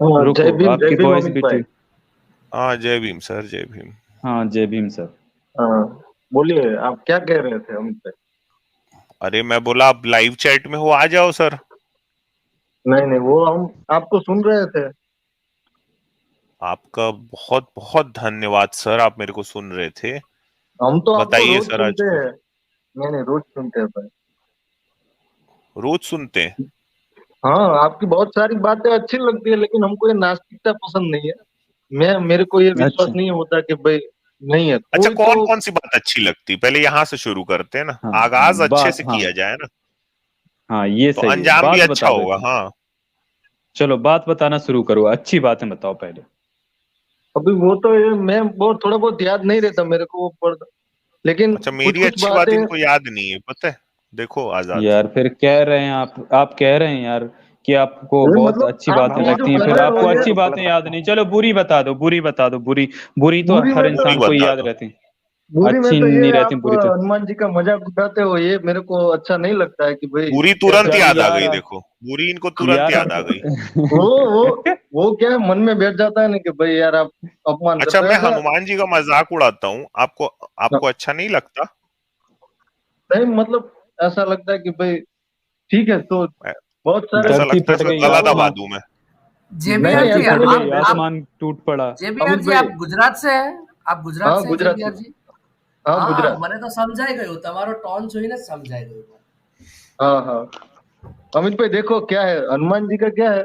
हाँ, रुको, आपकी जय भीम वॉइस अमित भी भाई। ठीक। हाँ जय भीम सर, जय भीम। हाँ, जय भीम सर। हाँ, बोलिए आप क्या कह रहे थे अमित भाई। अरे मैं बोला आप लाइव चैट में हो, आ जाओ सर। नहीं नहीं, वो हम आपको सुन रहे थे। आपका बहुत बहुत धन्यवाद सर, आप मेरे को सुन रहे थे। हम तो आपको बताइए रोज सर आज सुनते को। हैं। नहीं नहीं, रोज सुनते हैं भाई। रोज सुनते हैं। हाँ, आपकी बहुत सारी बातें अच्छी लगती है, लेकिन हमको ये नास्तिकता पसंद नहीं है। मेरे को ये विश्वास अच्छा। नहीं होता कि भाई नहीं है अच्छा, कोई तो। कौन कौन सी बात अच्छी लगती, पहले यहाँ से शुरू करते हैं ना, हाँ, आगाज अच्छे बात, से हाँ। किया जाए ना। हाँ, ये तो सही है, अंजाम भी बात अच्छा बताओ होगा। बेटा। हाँ। चलो, बात बताना शुरू करो, अच्छी बातें बताओ पहले। अभी वो तो ये मैं बहुत थोड़ा बहुत याद नहीं रहता मेरे को वो पढ़, लेकिन अच्छा, कुछ मेरी कुछ अच्छी बात बातें। इनको याद नहीं है, पता है। देखो आजाद। यार, फिर कह रहे हैं आप कह रहे हैं यार कि आपको ये बहुत मतलब अच्छी आप बातें हमें जो लगती हैं, कह फिर रहे हो आपको ये अच्छी बातें याद नहीं। चलो, बुरी बता दो, बुरी बता दो, बुरी। बुरी तो बुरी हर में तो पूरी इंसान को ही बता याद दो। रहती। बुरी में अच्छी तो ये नहीं रहती, आप बुरी तो। हनुमान जी का मजाक उड़ाते हो, ये मेरे को अच्छा नहीं लगता है कि भाई बुरी कैसे तुरंत आप। चल याद आ यार गई, आप। देखो बुरी इनको तुरंत यार याद आ गई। वो वो वो क्या है, मन में बैठ जाता है ना कि भाई यार आप अपमान अच्छा, करते हो मैं ऐसा। हनुमान जी का मजाक उड़ाता हूँ, आपको आपको अच्छा नहीं लगता? नहीं मतलब ऐसा लगता है कि भाई ठीक है तो बहुत सारे। ऐसा धरती लगता है फट इसका गई, गला दबा आसमान। दूं मैं। नहीं जेबीआर नहीं, जी, धरती ऐसा फट नहीं गई, है। आप आसमान टूट पड़ा। जेबीआर अमित जी, भाई। आप गुजरात से हैं? आप गुजरात हाँ, से हैं गुजरात से। जेबीआर जी? हाँ, હા, गुजरात। મને તો સમજાઈ ગયું, તમારો ટોન જોઈને જ સમજાઈ ગયું. हाँ हाँ। अमित भाई देखो क्या है, हनुमान जी का क्या है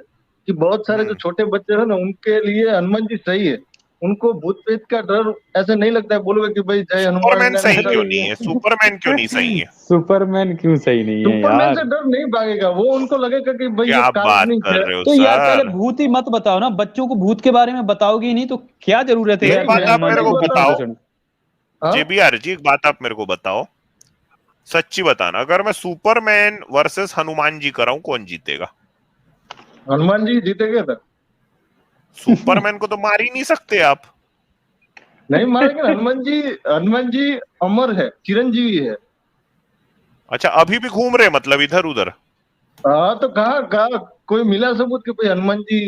कि बहुत सारे जो हम्म। छोटे बच्चे हैं ना उनके लिए हनुमान जी सही है। उनको भूत प्रेत का डर ऐसे नहीं लगता है, बोलोगे कि भाई जय हनुमान सुपरमैन ज्ञान सही ऐसा। अरे क्यों नहीं है? सुपरमैन क्यों नहीं सही है? सुपरमैन क्यों सही नहीं है सुपरमैन से यार? डर नहीं भागेगा वो, उनको लगेगा कि भाई ये क्या बात काल्पनिक कर है। रहे हो तो यार, पहले सर? भूत ही मत बताओ ना, बच्चों को भूत के बारे में बताओगे ही नहीं तो क्या जरूरत है एक यार नहीं कि बात मैं आप तो हनुमान मेरे जी नहीं को को भूत बता नहीं रहा बताओ, हूँ। पसंद। हाँ। जेबीआर जी एक बात आप मेरे को बताओ, सच्ची बताना, अगर मैं सुपरमैन वर्सेस हनुमान जी कराऊं, कौन जीतेगा? हनुमान जी जीतेंगे सर। सुपरमैन को तो मार ही नहीं सकते आप। नहीं मारेंगे ना, हनुमान जी अमर है, चिरंजीवी है। अच्छा, अभी भी घूम रहे मतलब इधर उधर? हाँ तो कहाँ कहाँ कोई मिला सबूत कि भाई हनुमान जी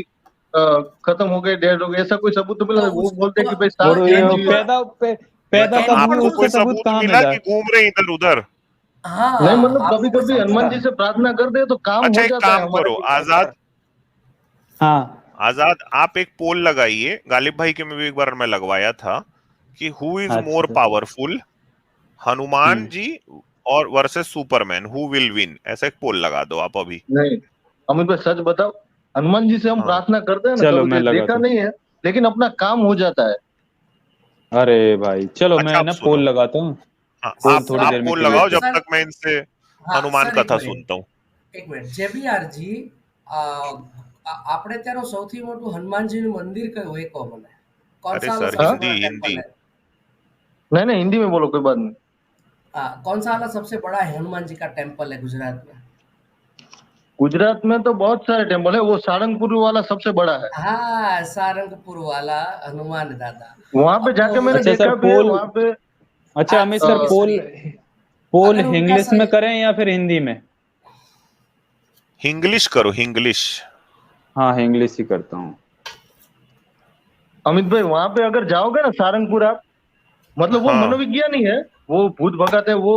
अ, खत्म हो गए, डेड हो गए, ऐसा कोई सबूत तो मिला तो नहीं। वो उस बोलते हैं तो कि भाई और ये चिरंजीवी है। पैदा कब हुई, आपको एनिमल, उसका कोई सबूत सबूत कहाँ मिला मिला कि है? घूम रहे इधर उधर? नहीं हाँ, मतलब कभी आपको कोई कभी सबूत हनुमान है? जी से प्रार्थना कर दे तो काम अच्छा हो एक जाता है काम हमारा करो जो मांगता है। आजाद, हाँ। आजाद आप एक पोल लगाइए, गालिब भाई के में भी एक बार मैं लगवाया था, कि हु इज मोर अच्छा। पावरफुल, हनुमान हम्म। जी और versus Superman, who will win, ऐसा एक पोल लगा दो आप अभी। नहीं, अमित भाई सच बताओ, हनुमान जी से हम हाँ। प्रार्थना करते हैं ना चलो, कभी मैं कभी, देखा लगाता हूँ। नहीं है लेकिन अपना काम हो जाता है। अरे भाई, चलो अच्छा मैं आप ना सुनो। पोल लगाता हूँ। हाँ, पोल आप थोड़ी आप देर में पोल क्रिएट लगाओ कर। जब सर, तक मैं इनसे हाँ हनुमान सर, कथा सुनता हूँ। એક મિનિટ જેબીઆર जी, આપણે ત્યાંનું સૌથી મોટું હનુમાનજીનું મંદિર કયું એ કહો મને. कौन अरे सा वाला सर, सबसे हाँ। हिंदी बड़ा टेम्पल हिंदी। है? नहीं नहीं, हिंदी में बोलो, कोई बात नहीं। कौन सा वाला सबसे बड़ा है हनुमान जी का टेम्पल है गुजरात में? गुजरात में तो बहुत सारे टेम्पल है, वो सारंगपुर वाला सबसे बड़ा है। हाँ, सारंगपुर वाला हनुमान दादा. वहां पे अब तो जाके मैंने अच्छा सर, देखा भी है पोल। वहां पे। अच्छा अमित सर, सुनिए पोल। सुनिए, पोल अगर उनका इंग्लिश में सही. करें या फिर हिंदी में? हिंग्लिश करो, हिंग्लिश। हाँ, इंग्लिश ही करता हूँ। अमित भाई वहां पे अगर जाओगे ना सारंगपुर आप, मतलब वो हाँ। मनोविज्ञान ही है। वो भूत भगाते हैं वो,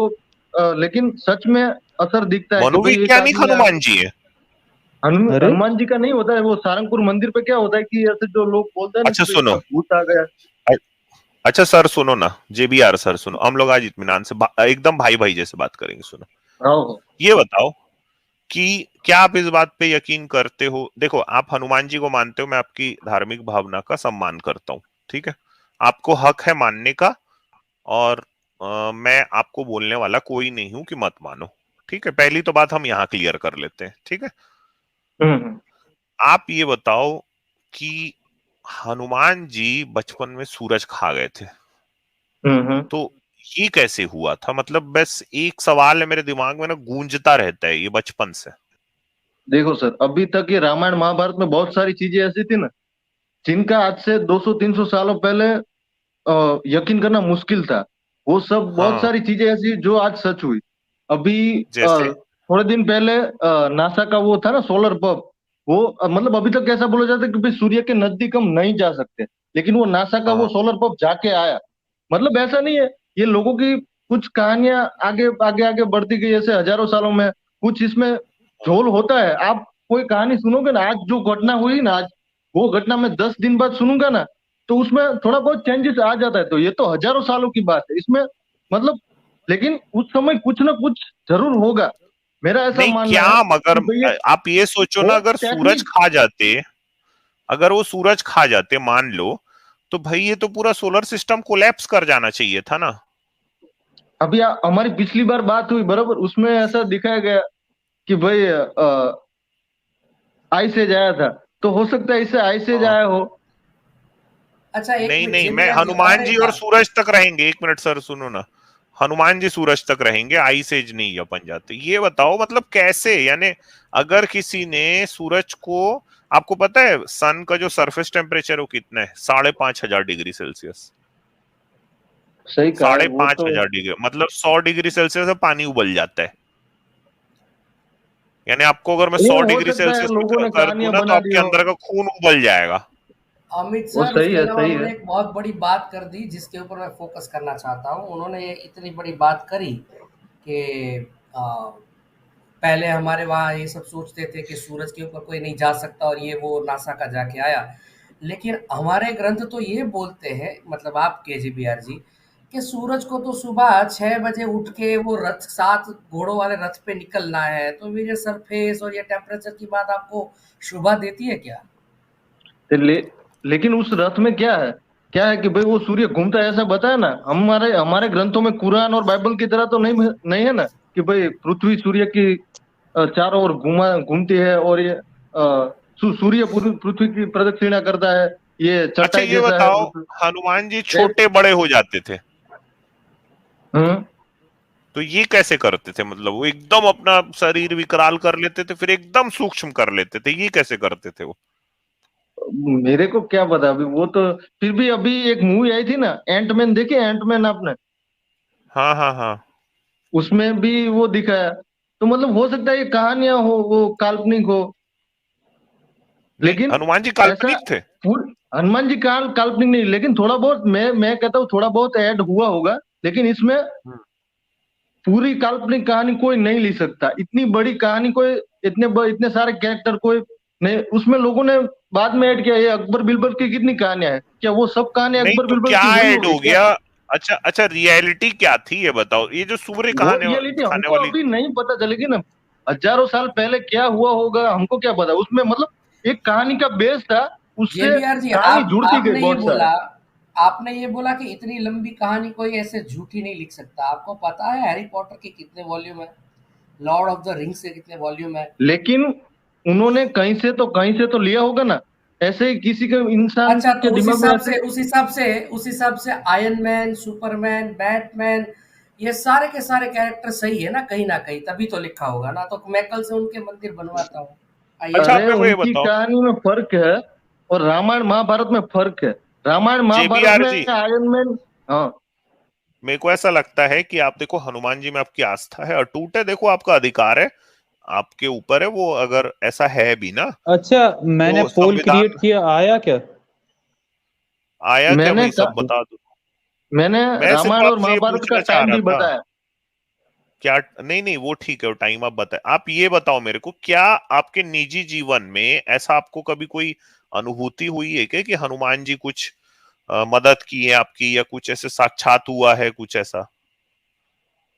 लेकिन सच में असर दिखता है कि भाई एक मनोवैज्ञानिक आदमी हनुमान जी है? अरे, हनुमान जी का नहीं होता है। वो सारंगपुर मंदिर पे क्या होता है कि ऐसे जो लोग बोलते हैं ना अच्छा कि भाई सुनो। इसमें भूत आ गया। अ- अच्छा सर सुनो ना, जेबीआर सर सुनो, हम लोग आज इत्मीनान से एकदम भाई भाई जैसे बात करेंगे, सुनो। हाँ ये बताओ कि क्या आप इस बात पे यकीन करते हो, देखो आप हनुमान जी को मानते हो, मैं आपकी धार्मिक भावना का सम्मान करता हूँ, ठीक है, आपको हक है मानने का, और मैं आपको बोलने वाला कोई नहीं हूं कि मत मानो, ठीक है, पहली तो बात हम यहाँ क्लियर कर लेते हैं, ठीक है। हम्म। आप ये बताओ कि हनुमान जी बचपन में सूरज खा गए थे, हम्म। तो ये कैसे हुआ था? मतलब बस एक सवाल है मेरे दिमाग में ना, गूंजता रहता है ये बचपन से। देखो सर, अभी तक ये रामायण महाभारत में बहुत सारी चीजें ऐसी थी ना जिनका आज से 200-300 सालों पहले यकीन करना मुश्किल था। वो सब बहुत हाँ। सारी चीजें ऐसी जो आज सच हुई। अभी जैसे? थोड़े दिन पहले नासा का वो था ना सोलर पब, वो मतलब अभी तक ऐसा बोला जाता है कि भाई सूर्य के नजदीक हम नहीं जा सकते, लेकिन वो नासा का वो हाँ सोलर पंप जाके आया। मतलब ऐसा नहीं है, ये लोगों की कुछ कहानियां आगे आगे आगे बढ़ती गई ऐसे हजारों सालों में, कुछ इसमें झोल होता है। आप कोई कहानी सुनोगे ना, आज जो घटना हुई ना, आज वो घटना मैं 10 दिन बाद सुनूंगा ना, तो उसमें थोड़ा बहुत चेंजेस आ जाता है। तो ये तो हजारों सालों की बात है इसमें, मतलब, लेकिन उस समय कुछ ना कुछ जरूर होगा, मेरा ऐसा नहीं मानना क्या, है मगर कि भैया आप ये सोचो ना, वो अगर सूरज टेक्निक। खा जाते, अगर वो सूरज खा जाते मान लो, तो भाई ये तो पूरा सोलर सिस्टम कोलैप्स कर जाना चाहिए था ना। अभी हमारी पिछली बार बात हुई बराबर, उसमें ऐसा दिखाया गया कि भाई आइस एज आया था, तो हो सकता है इससे आइस एज हाँ। आया हो। अच्छा, एक नहीं मिनट नहीं, मैं जेबीआर जी बता हनुमान रहे जी और क्या? सूरज तक रहेंगे, एक मिनट सर सुनो ना। हनुमान जी सूरज तक रहेंगे, आइस एज नहीं अपन जाते। ये बताओ मतलब कैसे, यानी अगर किसी ने सूरज को, आपको पता है सन का जो सरफेस टेम्परेचर वो कितना है? 5,500 डिग्री सेल्सियस। सही कहा है साढ़े वो पांच तो। हजार डिग्री मतलब 100 डिग्री सेल्सियस में पानी उबल जाता है। यानी आपको अगर मैं ये सौ हो डिग्री सकता है सेल्सियस में लोगों ने कर दूं कहानियां ना, तो बना दी आपके हो। अंदर का खून उबल जाएगा। अमित वो सर, सही उसके है, अलावा सही है। उन्होंने एक बहुत बड़ी बात कर दी जिसके ऊपर मैं फोकस करना चाहता हूँ। उन्होंने ये इतनी बड़ी बात करी कि पहले हमारे वहाँ ये सब सोचते थे कि सूरज के ऊपर कोई नहीं जा सकता, और ये वो नासा का जाके आया। लेकिन हमारे ग्रंथ तो ये बोलते हैं, मतलब आप केजीबीआर जी, कि सूरज को तो सुबह 6 बजे उठ के वो रथ, 7 घोड़ों वाले रथ पे निकलना है। तो फिर ये सरफेस और ये टेम्परेचर की बात आपको शुभा देती है क्या? तो लेकिन उस रथ में क्या है कि भाई वो सूर्य घूमता है ऐसा बताया ना, हमारे हमारे ग्रंथों में कुरान और बाइबल की तरह तो नहीं नहीं है ना, कि भाई पृथ्वी सूर्य की चारों ओर घूमती है, और ये सूर्य पृथ्वी की प्रदक्षिणा करता है, ये अच्छा चटाई ये जैसा है बताओ, पृथ्वी। हनुमान जी ए- छोटे बड़े हो जाते थे, हम्म। तो ये कैसे करते थे? मतलब वो एकदम अपना शरीर विकराल कर लेते थे, फिर एकदम सूक्ष्म कर लेते थे, ये कैसे करते थे वो? मेरे को क्या पता अभी, वो तो फिर भी अभी एक मूवी आई थी ना, एंटमैन, देखी एंटमैन आपने? हाँ हाँ हाँ। उसमें भी वो दिखाया। तो मतलब हो सकता है ये कहानियां हो, वो काल्पनिक हो, नहीं लेकिन हनुमान जी ऐसा काल्पनिक थे। हनुमान जी काल्पनिक नहीं, लेकिन थोड़ा बहुत मैं कहता हूँ थोड़ा बहुत ऐड हुआ होगा, लेकिन इसमें हम्म। पूरी काल्पनिक कहानी कोई नहीं लिख सकता, इतनी बड़ी कहानी कोई, इतने सारे कैरेक्टर कोई नहीं। उसमें लोगों ने बाद में ऐड किया, ये अकबर बिरबल की कितनी कहानियां हैं, क्या वो सब कहानी नहीं अकबर तो बिरबल क्या की वही ऐड होगी हो क्या? गया? अच्छा अच्छा, रियलिटी क्या थी ये बताओ, ये जो सूर्य वो कहाने रियलिटी खाने हमको वाली। अभी नहीं पता चलेगी ना, हजारों साल पहले क्या हुआ होगा हमको क्या पता। उसमें मतलब एक कहानी का बेस था, उससे जेबीआर जी, कहानी आप जुड़ती गई आपने ये बहुत सारी। बोला, आपने ये बोला कि इतनी लंबी कहानी कोई ऐसे झूठी नहीं लिख सकता। आपको पता है हैरी पॉटर के कितने वॉल्यूम है? लॉर्ड ऑफ द रिंग्स के कितने वॉल्यूम है? लेकिन उन्होंने कहीं से तो लिया होगा ना, ऐसे ही किसी के इंसान अच्छा, तो के दिमाग में ऐसे। उस हिसाब से आयरन मैन, सुपरमैन, बैटमैन, ये सारे के सारे कैरेक्टर सही है ना कहीं, तभी तो लिखा होगा ना। तो मैं कल से उनके मंदिर बनवाता हूँ। आइए अच्छा आप अरे आप। मेरे को ये उनकी बताओ, कहानी में फर्क है, और रामायण महाभारत में फर्क है। रामायण महाभारत जेबीआर में जी, आयरन मैन। हाँ। मेरे को ऐसा लगता है कि आप देखो हनुमान जी में आपकी आस्था है, अटूट है, देखो आपका अधिकार है, आपके ऊपर है वो, अगर ऐसा है भी ना अच्छा, मैंने तो पोल क्रिएट संविधान। किया, आया क्या? आया क्या मैंने भाई, सब बता दो। मैंने मैं सिर्फ रामायण और आपसे ये महाभारत का पूछना चाह टाइम रहा भी था, बताया। क्या? नहीं नहीं वो ठीक है, वो टाइम आप बताए। आप ये बताओ मेरे को, क्या आपके निजी जीवन में ऐसा आपको कभी कोई अनुभूति हुई है क्या कि हनुमान जी कुछ मदद की है आपकी, या कुछ ऐसे साक्षात हुआ है कुछ ऐसा?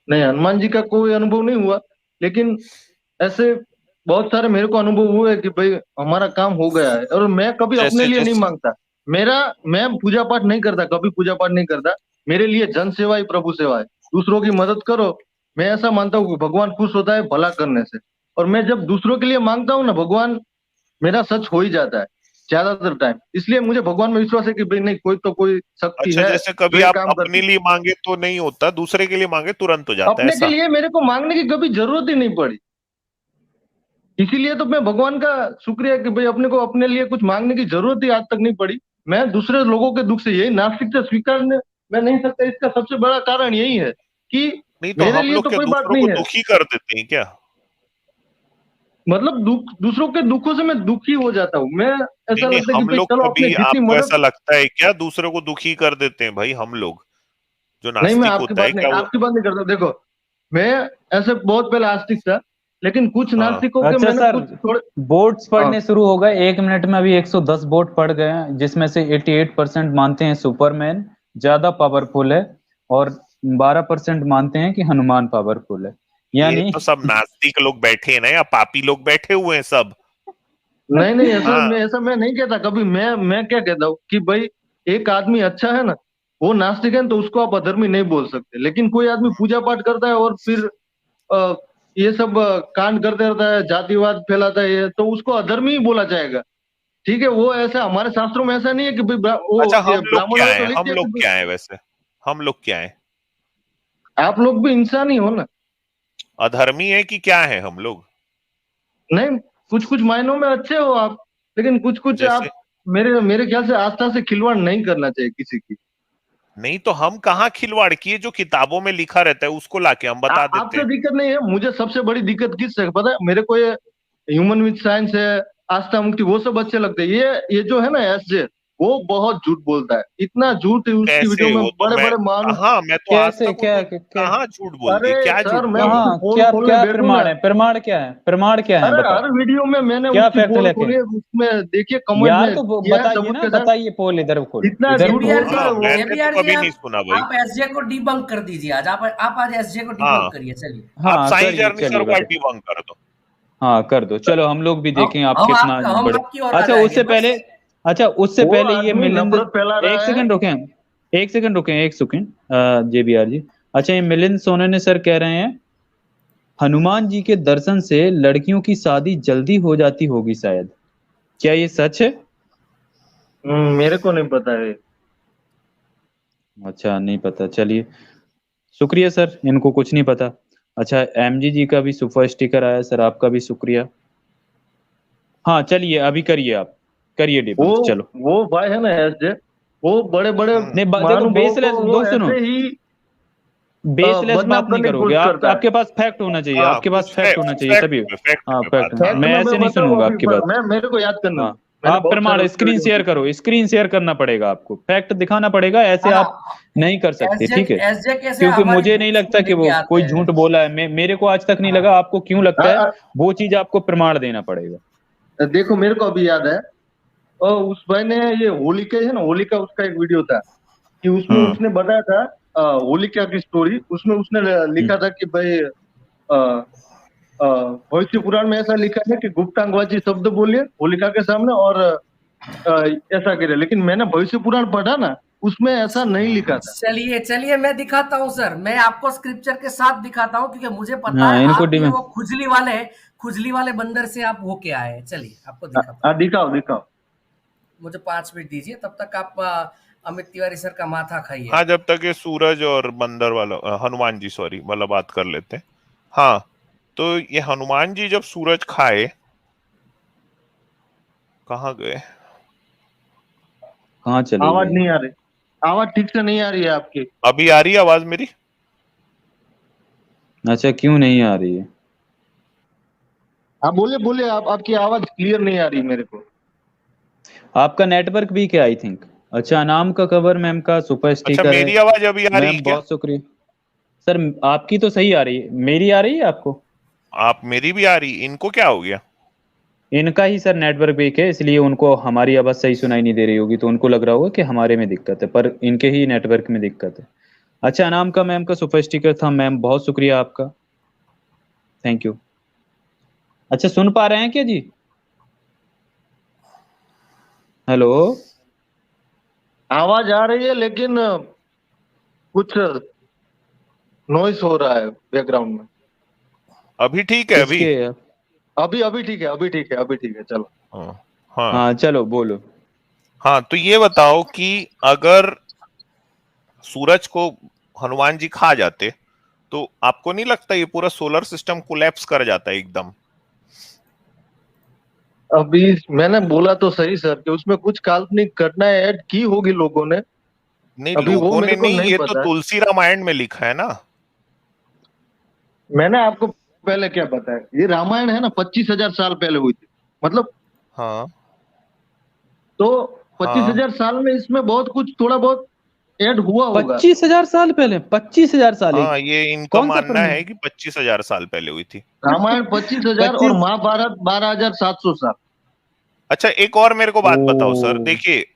नहीं, हनुमान जी का कोई अनुभव नहीं हुआ, लेकिन ऐसे बहुत सारे मेरे को अनुभव हुए कि भाई हमारा काम हो गया है, और मैं कभी अपने जैसे लिए नहीं जैसे मांगता। मेरा मैं पूजा पाठ नहीं करता, कभी पूजा पाठ नहीं करता। मेरे लिए जन सेवा ही प्रभु सेवा है। दूसरों की मदद करो। मैं ऐसा मानता हूँ कि भगवान खुश होता है भला करने से, और मैं जब दूसरों के लिए मांगता हूँ ना, भगवान मेरा सच हो ही जाता है ज्यादातर टाइम। इसलिए मुझे भगवान में विश्वास है कि भाई नहीं, कोई तो कोई शक्ति अच्छा, है जैसे जो कभी ये आप काम करती अपने है। लिए मांगे तो नहीं होता, दूसरे के लिए मांगे तुरंत हो जाता है अपने के ऐसा? लिए मेरे को मांगने की कभी जरूरत ही नहीं पड़ी, इसीलिए तो मैं भगवान का शुक्रिया कि भाई अपने को अपने लिए कुछ मांगने की जरूरत ही आज तक नहीं पड़ी। मैं दूसरे लोगों के दुख से, यही नास्तिकता स्वीकारने मैं नहीं सकता, इसका सबसे बड़ा कारण यही है कि नहीं तो मेरे हम लिए लोग तो क्या कोई बात दूसरों को नहीं है। दुखी कर देते हैं क्या? मतलब दूसरों के दुखों से मैं दुखी हो जाता हूँ। मैं ऐसा नहीं लगता है कि हम भाई लोग चलो अपने कभी, जितनी आपको ऐसा मदद। लगता है क्या दूसरों को दुखी कर देते हैं भाई हम लोग जो नहीं, मैं नास्तिक होता है क्या वो? आपकी बात नहीं करता। देखो, मैं ऐसे बहुत पहले आस्तिक था, लेकिन कुछ हाँ नास्तिकों के अच्छा मैंने सर, कुछ थोड़े। बोट्स हाँ, पढ़ने शुरू हो गए, 1 मिनट में अभी 110 बोट पढ़ गए हैं, जिसमें से 88% मानते हैं सुपरमैन ज्यादा पावरफुल है, और 12% मानते हैं कि हनुमान पावरफुल है। ये यानी तो सब नास्तिक लोग बैठे हैं ना, या पापी लोग बैठे हुए हैं सब। नहीं नहीं, हाँ ऐसा मैं नहीं कहता कभी। मैं क्या कहता हूँ कि भाई एक आदमी अच्छा है ना, वो नास्तिक है तो उसको आप अधर्मी नहीं बोल सकते। लेकिन कोई आदमी पूजा पाठ करता है और फिर अ, ये सब कांड करते रहता है, जातिवाद फैलाता है, ये तो उसको अधर्मी ही बोला जाएगा। ठीक है, वो ऐसा हमारे शास्त्रों में ऐसा नहीं है कि भाई अच्छा, वो ये हम लोग ब्राह्मणों क्या में तो है, लिख हम दिया कि लोग क्या है वैसे? हम लोग क्या है? आप लोग भी इंसान ही हो ना। अधर्मी है कि क्या है हम लोग? नहीं, कुछ कुछ मायनों में अच्छे हो आप, लेकिन कुछ कुछ जैसे? आप, मेरे मेरे ख्याल से आस्था से खिलवाड़ नहीं करना चाहिए किसी की। नहीं तो हम कहाँ खिलवाड़ किए? जो किताबों में लिखा रहता है उसको लाके हम बता देते आपसे हैं। दिक्कत नहीं है, मुझे सबसे बड़ी दिक्कत किससे पता है? मेरे को ये ह्यूमन विद साइंस है, आस्था मुक्ति, वो सब अच्छे लगते हैं। ये जो है ना एसजे, वो बहुत झूठ बोलता है। इतना झूठ है उसकी वीडियो कैसे? में, वो तो बड़े मैं, बड़े मान। हाँ मैं तो आज कैसे, तक क्या उनको क्या, क्या? कहाँ झूठ बोल अरे दिए, क्या झूठ सर, मैं बोले? उसकी कहाँ पोल क्या खोलने क्या बैठू ना, प्रमाण है? प्रमाण क्या है? प्रमाण क्या है, अरे बताओ। हर वीडियो में मैंने क्या उसकी फैक्ट पोल लेके? खोली है, उसमें देखिए कमेंट यार में तो किया है बताइए सबूत ना, के साथ। बताइए, पोल इधर खोलो, इतना इधर झूठ खोलो। जेबीआर जी, बोलता है हाँ वो। मैंने तो जेबीआर जी, कभी नहीं सुना भाई। आप एसजे को डिबंक कर दीजिए आज। आप आज एसजे को डिबंक हाँ, करिए, चलिए। आप हाँ साईं करिए, जर्नी सर चलिए को बताइए। डिबंक कर दो। हाँ कर दो, चलो हम लोग भी देखें आप कितना हम बड़े। आपकी ओर आ अच्छा जाएंगे उससे बस। पहले, अच्छा उससे वो पहले ये आदमी मिलिंद, नफरत फैला एक रहा है। सेकंड रुकें, एक सेकंड रुकें, एक सेकंड, जेबीआर जी। अच्छा ये मिलिंद सोनने सर कह रहे हैं हनुमान जी के दर्शन से लड़कियों की शादी जल्दी हो जाती होगी शायद, क्या ये सच है? मेरे को नहीं पता है। अच्छा नहीं पता, चलिए शुक्रिया सर, इनको कुछ नहीं पता। अच्छा एमजी जी का भी सुपर स्टिकर आया सर, आपका भी शुक्रिया। हाँ चलिए अभी करिए, आप करिए वो डिबंक, चलो। वो भाई है ना एसजे, वो बड़े बड़े नहीं देखो, महानुभावों को बेसलेस वो दो सुनो, ऐसे ही बेसलेस बदनाम बात नहीं करने की करोगे कोशिश आप, करता है। आपके पास फैक्ट होना चाहिए, हाँ आपके पास कुछ फैक्ट होना फैक्ट, चाहिए तभी। फैक्ट हाँ पे फैक्ट, बात फैक्ट हाँ। मैं में ऐसे मैं नहीं बताऊँ सुनूंगा अभी, आपकी बात। मेरे को याद करने हाँ दो। मैंने आप बहुत सारे प्रमाण उसके स्क्रीन वीडियो शेयर देखे। करो, स्क्रीन शेयर करना पड़ेगा आपको, फैक्ट दिखाना पड़ेगा, ऐसे हाँ, आप नहीं कर सकते, एसजे ठीक है? एसजे कैसे क्योंकि हमारी मुझे नहीं बुक्स लगता में कि लेके वो आते कोई हैं। झूठ बोला है, मेरे को आज तक नहीं हाँ, लगा, आपको क्यों लगता है? आ, वो चीज आपको प्रमाण देना पड़ेगा। देखो, मेरे को अभी याद है, और उस भाई ने ये होलिका है ना, होलिका, उसका एक वीडियो था कि उसमें हम्म उसने बताया था होलिका की स्टोरी। उसमें उसने हम्म। लिखा था कि भाई भविष्य पुराण में ऐसा लिखा है कि गुप्तांगवाची शब्द बोलिए होलिका के सामने और ऐसा करे। लेकिन मैंने भविष्य पुराण पढ़ा ना, उसमें ऐसा नहीं लिखा था। चलिए चलिए, मैं दिखाता हूँ सर, मैं आपको स्क्रिप्चर के साथ दिखाता हूँ, क्योंकि मुझे पता हाँ है इनको आप ये डिबंक, वो खुजली वाले बंदर से आप होके आए हैं। चलिए आपको दिखाता हूँ। दिखाओ दिखाओ। मुझे 5 मिनट दीजिए, तब तक आप अमित तिवारी सर का माथा खाइए। हाँ जब तक ये सूरज और बंदर वाला हनुमान जी सॉरी वाला बात कर लेते हैं। हाँ तो ये हनुमान जी जब सूरज खाए, कहाँ गए? कहाँ चले आवाज गए? नहीं आ रही, आवाज ठीक से नहीं आ रही है आपकी। अभी आ रही है आवाज मेरी? अच्छा क्यों नहीं आ रही है? आप बोलिए बोलिए, आप, आपकी आवाज क्लियर नहीं आ रही मेरे को। आपका नेटवर्क भी क्या, आई थिंक। अच्छा नाम का कवर मैम का सुपर अच्छा स्टिकर है, मेरी आवाज अभी आ रही है मैम क्या? बहुत शुक्रिया। सर आपकी तो सही आ रही है, मेरी आ रही है आपको? आप मेरी भी आ रही, इनको क्या हो गया? इनका ही सर नेटवर्क वीक है, इसलिए उनको हमारी आवाज़ सही सुनाई नहीं दे रही होगी, तो उनको लग रहा होगा कि हमारे में दिक्कत है, पर इनके ही नेटवर्क में दिक्कत है। अच्छा नाम का मैम का सुपर स्टिकर था, मैम बहुत शुक्रिया आपका, थैंक यू। अच्छा सुन पा रहे हैं क्या जी? हेलो? आवाज आ रही है, लेकिन कुछ नॉइस हो रहा है बैकग्राउंड में। अभी ठीक है अभी? किसके? अभी अभी ठीक है, अभी ठीक है, अभी ठीक है, चलो। हाँ हाँ। हाँ चलो बोलो। हाँ तो ये बताओ कि अगर सूरज को हनुमान जी खा जाते तो आपको नहीं लगता ये पूरा सोलर सिस्टम कोलैप्स कर जाता है एकदम? अभी मैंने बोला तो सही सर कि उसमें कुछ काल्पनिक घटनाएं ऐड की होगी लोगों ने। नहीं अभी वो लोगों ने मेरे को नहीं, नहीं ये तो पता है। तुलसी रामायण में लिखा है ना। मैंने आपको पहले क्या बताए, ये रामायण है ना 25,000 साल पहले हुई थी, मतलब हाँ तो हाँ 25,000 साल में इसमें बहुत कुछ थोड़ा बहुत ऐड हुआ होगा। 25,000 साल पहले, 25,000 साल एक हाँ, ये इनका कौन सा मानना परमें है कि 25,000 साल पहले हुई थी। रामायण 25,000 और 25। महाभारत 12,700 साल। अच्छा, एक और मेरे को बात बताओ सर, ओ, देखिए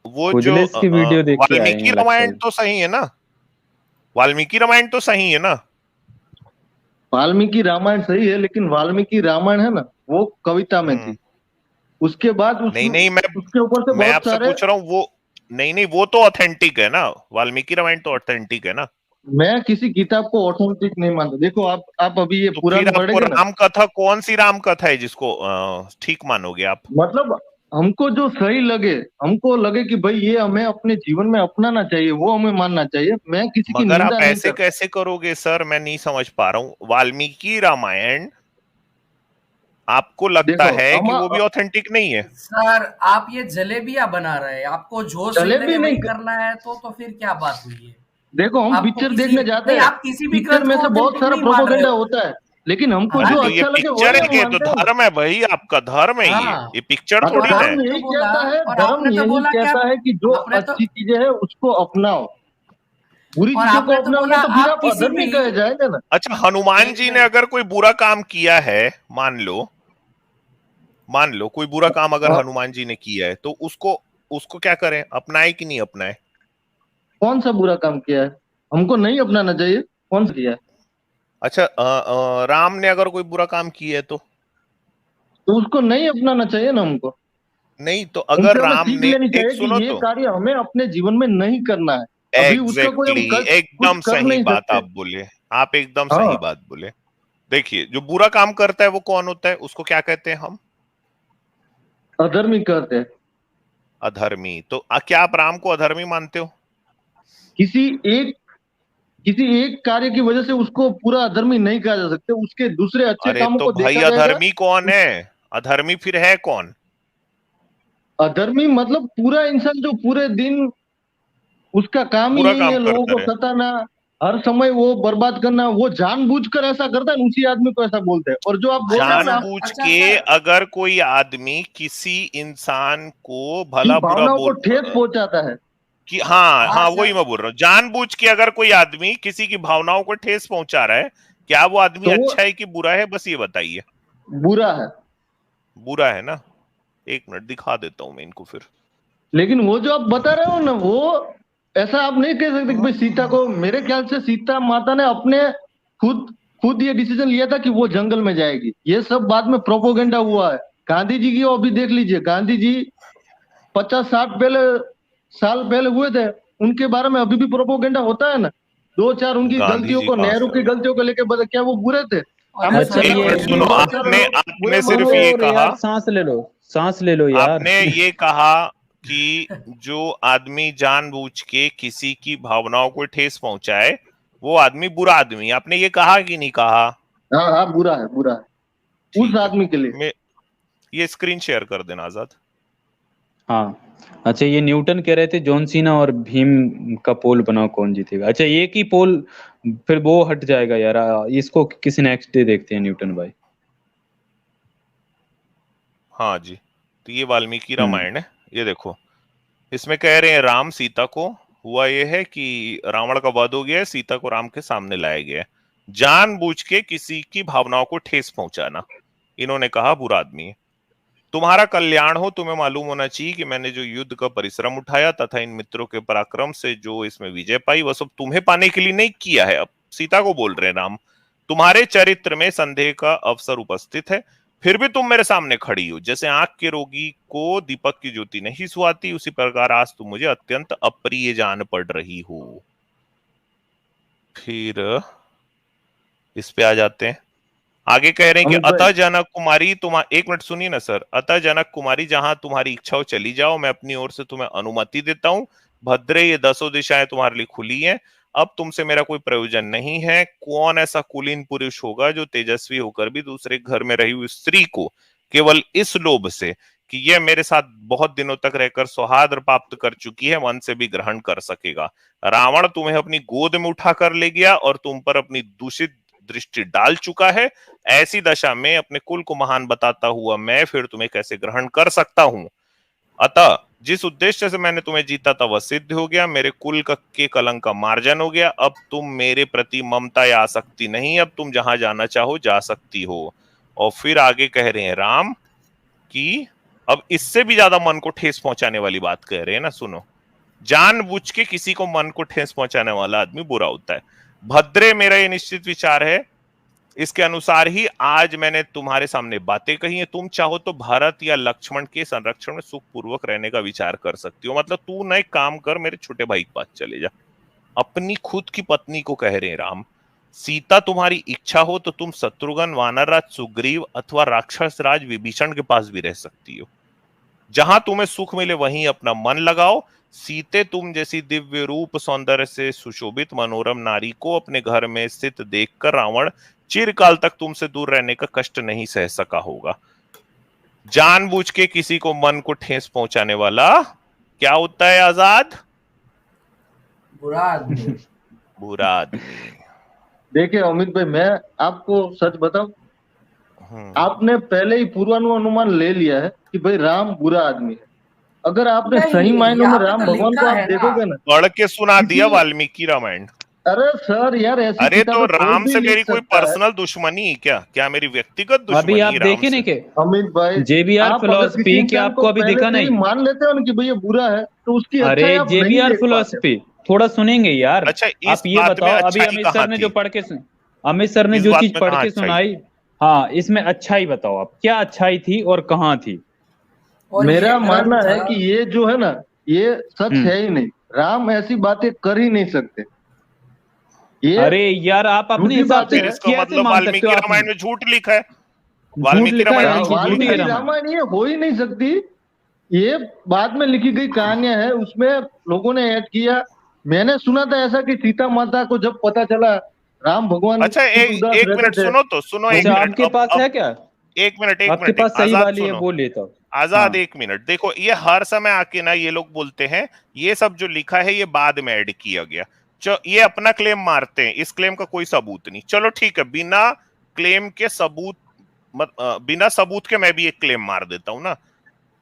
वो जो कुजलेस की वीडियो देख के आए वाल्मीकि हैं लगता रामायण है। तो सही है ना? वाल्मीकि रामायण तो सही है ना? वाल्मीकि रामायण सही है, लेकिन वाल्मीकि रामायण है ना वो कविता में हम्म। थी, उसके बाद नहीं नहीं, उसके ऊपर से मैं बहुत आपसे सारे। पूछ रहा हूँ वो, नहीं नहीं, वो तो ऑथेंटिक है ना, वाल्मीकि रामायण तो ऑथेंटिक है ना? मैं किसी किताब को ऑथेंटिक नहीं मानता। देखो आप अभी ये तो फिर पुराण आपको पढ़ेंगे ना, राम कथा, कौन सी राम कथा है जिसको ठीक मानोगे आप? मतलब हमको जो सही लगे, हमको लगे कि भाई ये हमें अपने जीवन में अपनाना चाहिए, वो हमें मानना चाहिए। मैं किसी की मगर निंदा आप नहीं ऐसे करता। कैसे करोगे सर, मैं नहीं समझ पा रहा हूँ। वाल्मीकि रामायण आपको लगता देखो है हम कि वो भी ऑथेंटिक नहीं है? सर आप ये जलेबियां बना रहे हैं, आपको जो सही जलेबी लगे नहीं वही करना है तो फिर क्या बात हुई है? देखो हम आपको पिक्चर किसी देखने जाते नहीं, हैं, आप किसी भी पिक्चर ग्रंथ में को से बहुत ऑथेंटिक सारा नहीं मान रहे प्रोपोगंडा हो। होता है, लेकिन हमको अरे जो तो ये अच्छा लगे पिक्चर वही है हम कि तो मानते हैं। धर्म है भाई, आपका धर्म है ये हाँ, पिक्चर हाँ तो थोड़ी ना है। धर्म आपने तो यही बोला, कहता है, और धर्म आपने तो यही बोला कि कहता है कि जो आपने तो अच्छी चीजें हैं उसको अपनाओ, बुरी और चीजों को आपने तो अपनाओगे बोला तो फिर आप आप किसी अधर्मी भी कहे जाएंगे ना। अच्छा, हनुमान एक जी ने मिनट। अगर कोई बुरा काम किया है, मान लो कोई बुरा काम अगर हाँ, हनुमान जी ने किया है, तो उसको उसको क्या करें, अपनाए कि नहीं अपनाए? कौन सा बुरा काम किया है, हमको नहीं अपनाना चाहिए, कौन सा किया है? अच्छा, राम ने अगर कोई बुरा काम किया है तो उसको नहीं अपनाना चाहिए ना हमको। नहीं, तो अगर उनसे हमें राम सीख ने, लेनी एक चाहिए कि सुनो ये तो, कार्य हमें अपने जीवन में नहीं करना है। अभी उसका कोई हम एग्जैक्टली कुछ एकदम कर सही नहीं बात सकते। आप बोले, आप एकदम सही हाँ, बात बोले। देखिए, जो बुरा काम करता है वो कौन होता है, उसको क्या कहते हैं हम? अधर्मी कहते हैं। अधर्मी। तो क्या आप राम को अधर्मी मानते हो? किसी एक किसी एक कार्य की वजह से उसको पूरा अधर्मी नहीं कहा जा सकता, उसके दूसरे अच्छे अरे कामों तो को भाई, देखा जाएगा। अधर्मी कौन उस है? अधर्मी फिर है कौन? अधर्मी मतलब पूरा इंसान जो पूरे दिन उसका काम ही बुरा यही काम है लोगों करता को रहे, सताना, हर समय वो बर्बाद करना, वो जानबूझकर ऐसा करता है, उसी आदमी को ऐसा बोलते हैं। और जो आप बोल रहे अच्छा हो ना सर, जानबूझ अच्छा के सर, अगर कोई आदमी किसी इंसान को कि भला बुरा भावनाओं को बोल ठेस पहुंचाता है। कि हाँ हाँ हाँ, वही सर, मैं बोल रहा हूँ, जानबूझ के अगर कोई आदमी किसी की भावनाओं को ठेस पहुंचा रहा है, क्या वो आदमी तो वो अच्छा है कि बुरा है, बस ये बताइए। बुरा है। बुरा है ना? एक मिनट दिखा देता हूं मैं इनको फिर। लेकिन वो जो आप बता रहे हो ना, वो ऐसा आप नहीं कह सकते कि भाई सीता को, मेरे ख्याल से सीता माता ने अपने खुद खुद ये डिसीजन लिया था कि वो जंगल में जाएगी। ये सब बाद में प्रोपोगंडा हुआ है। गांधी जी की अभी देख लीजिए, गांधी जी 50-60 साल पहले हुए थे, उनके बारे में अभी भी प्रोपोगंडा होता है ना। दो चार उनकी गांधी गलतियों जी को, कहाँ नेहरू से? की गलतियों को लेके बता, क्या वो बुरे थे? अरे हमें अच्छा सही एक ये होने मिनट के लिए सुनो, बहुत सारे आपने लोग बुरे आपने मान सिर्फ रहे हैं। ये और कहा, यार सांस ले लो यार। आपने ये कहा कि जो आदमी जानबूझ के किसी की भावनाओं को ठेस पहुंचाए वो आदमी बुरा आदमी, आपने ये कहा कि नहीं कहा? हाँ हाँ, बुरा है, बुरा है उस ठीक है, आदमी के लिए। मैं ये स्क्रीन शेयर कर देना आजाद। हाँ। अच्छा ये न्यूटन कह रहे थे जॉन सीना और भीम का पोल बनाओ कौन जीतेगा। अच्छा एक ही पोल, फिर वो हट जाएगा यार। इसको किसी नेक्स्ट डे देखते हैं न्यूटन भाई। हाँ जी, तो ये वाल्मीकि हम्म। रामायण है, ये देखो। इसमें कह रहे हैं राम सीता को, हुआ यह है कि रावण का वध हो गया है, सीता को राम के सामने लाया गया है। जानबूझ के किसी की भावनाओं को ठेस पहुंचाना, इन्होंने कहा बुरा आदमी है। तुम्हारा कल्याण हो, तुम्हें मालूम होना चाहिए कि मैंने जो युद्ध का परिश्रम उठाया तथा इन मित्रों के पराक्रम से जो इसमें विजय पाई, वह सब तुम्हें पाने के लिए नहीं किया है। अब सीता को बोल रहे हैं राम, तुम्हारे चरित्र में संदेह का अवसर उपस्थित है, फिर भी तुम मेरे सामने खड़ी हो। जैसे आंख के रोगी को दीपक की ज्योति नहीं सुहाती, उसी प्रकार आज तुम मुझे अत्यंत अप्रिय जान पड़ रही हो। फिर इस पे आ जाते हैं, आगे कह रहे हैं कि अमित भाई, अतः जनक कुमारी, तुम एक मिनट सुनिए ना सर। अतः जनक कुमारी, जहां तुम्हारी इच्छा हो चली जाओ, मैं अपनी ओर से तुम्हें अनुमति देता हूं। भद्रे, ये 10 दिशाएं तुम्हारे लिए खुली हैं। अब तुमसे मेरा कोई प्रयोजन नहीं है। कौन ऐसा कुलीन पुरुष होगा जो तेजस्वी होकर भी दूसरे घर में रही हुई स्त्री को केवल इस लोभ से कि यह मेरे साथ बहुत दिनों तक रहकर सौहार्द प्राप्त कर चुकी है, मन से भी ग्रहण कर सकेगा? रावण तुम्हें अपनी गोद में उठा कर ले गया और तुम पर अपनी दूषित दृष्टि डाल चुका है। ऐसी दशा में अपने कुल को महान बताता हुआ मैं फिर तुम्हें कैसे ग्रहण कर सकता हूं? अतः जिस उद्देश्य से मैंने तुम्हें जीता था वह सिद्ध हो गया, मेरे कुल के कलंक का मार्जन हो गया। अब तुम मेरे प्रति ममता या आसक्ति नहीं, अब तुम जहां जाना चाहो जा सकती हो। और फिर आगे कह रहे हैं राम कि अब इससे भी ज्यादा मन को ठेस पहुंचाने वाली बात कह रहे हैं ना, सुनो। जानबूझ के किसी को मन को ठेस पहुंचाने वाला आदमी बुरा होता है। भद्रे, मेरा ये निश्चित विचार है, इसके अनुसार ही आज मैंने तुम्हारे सामने बातें कही हैं। तुम चाहो तो भरत या लक्ष्मण के संरक्षण में सुखपूर्वक रहने का विचार कर सकती हो। मतलब तू न एक काम कर, मेरे छोटे भाई के पास चले जा। अपनी खुद की पत्नी को कह रहे हैं राम, सीता तुम्हारी इच्छा हो तो तुम शत्रुघ्न, वानर राज सुग्रीव अथवा राक्षस राज विभीषण के पास भी रह सकती हो। जहां तुम्हें सुख मिले वहीं अपना मन लगाओ। सीते तुम जैसी दिव्य रूप सौंदर्य से सुशोभित मनोरम नारी को अपने घर में स्थित देखकर रावण चिरकाल तक तुमसे दूर रहने का कष्ट नहीं सह सका होगा। जानबूझ के किसी को मन को ठेस पहुंचाने वाला क्या होता है आजाद? बुरा आदमी। बुरा आदमी। देखिए अमित भाई, मैं आपको सच बताऊं, आपने पहले ही पूर्वानुमान ले लिया है कि भाई राम बुरा आदमी है। अगर आपने सही मायनों में राम भगवान को आप देखोगे ना, पढ़ के सुना दिया वाल्मीकि रामायण। अरे सर यार, ऐसी अरे तो राम से मेरी कोई पर्सनल पर्सनल दुश्मनी है क्या? क्या मेरी व्यक्तिगत दुश्मनी? अभी आप देखे नहीं के अमित भाई, जेबीआर फिलोसफी क्या आपको अभी देखा नहीं? मान लेते हो ना कि भैया बुरा है तो उसकी अरे जेबीआर फिलोसफी थोड़ा सुनेंगे यार। अच्छा, आप ये बताओ, अभी अमित सर ने जो पढ़ के अमित सर ने जो चीज पढ़ के सुनाई, हाँ इसमें अच्छाई बताओ आप, क्या अच्छाई थी और कहाँ थी? मेरा मानना है कि ये जो है ना, ये सच है ही नहीं। राम ऐसी बातें कर ही नहीं सकते। ये अरे यार, आप अपने हिसाब से कैसे मान सकते हो? रामायण में झूठ लिखा है, वाल्मीकि रामायण ये हो ही नहीं सकती। ये बाद में लिखी गई कहानियां है, उसमें लोगों ने ऐड किया। मैंने सुना था ऐसा कि सीता माता को जब पता चला राम भगवान, अच्छा एक मिनट सुनो तो, सुनो एक मिनट। आपके पास है क्या? एक मिनट आपके पास सही वाली है, बोल लेता हूँ। आजाद एक मिनट देखो, ये हर समय आके ना ये लोग बोलते हैं ये सब जो लिखा है ये बाद में ऐड किया गया। ये अपना क्लेम मारते हैं, इस क्लेम का कोई सबूत नहीं। चलो ठीक है, बिना क्लेम के सबूत बिना सबूत के मैं भी एक क्लेम मार देता हूं ना,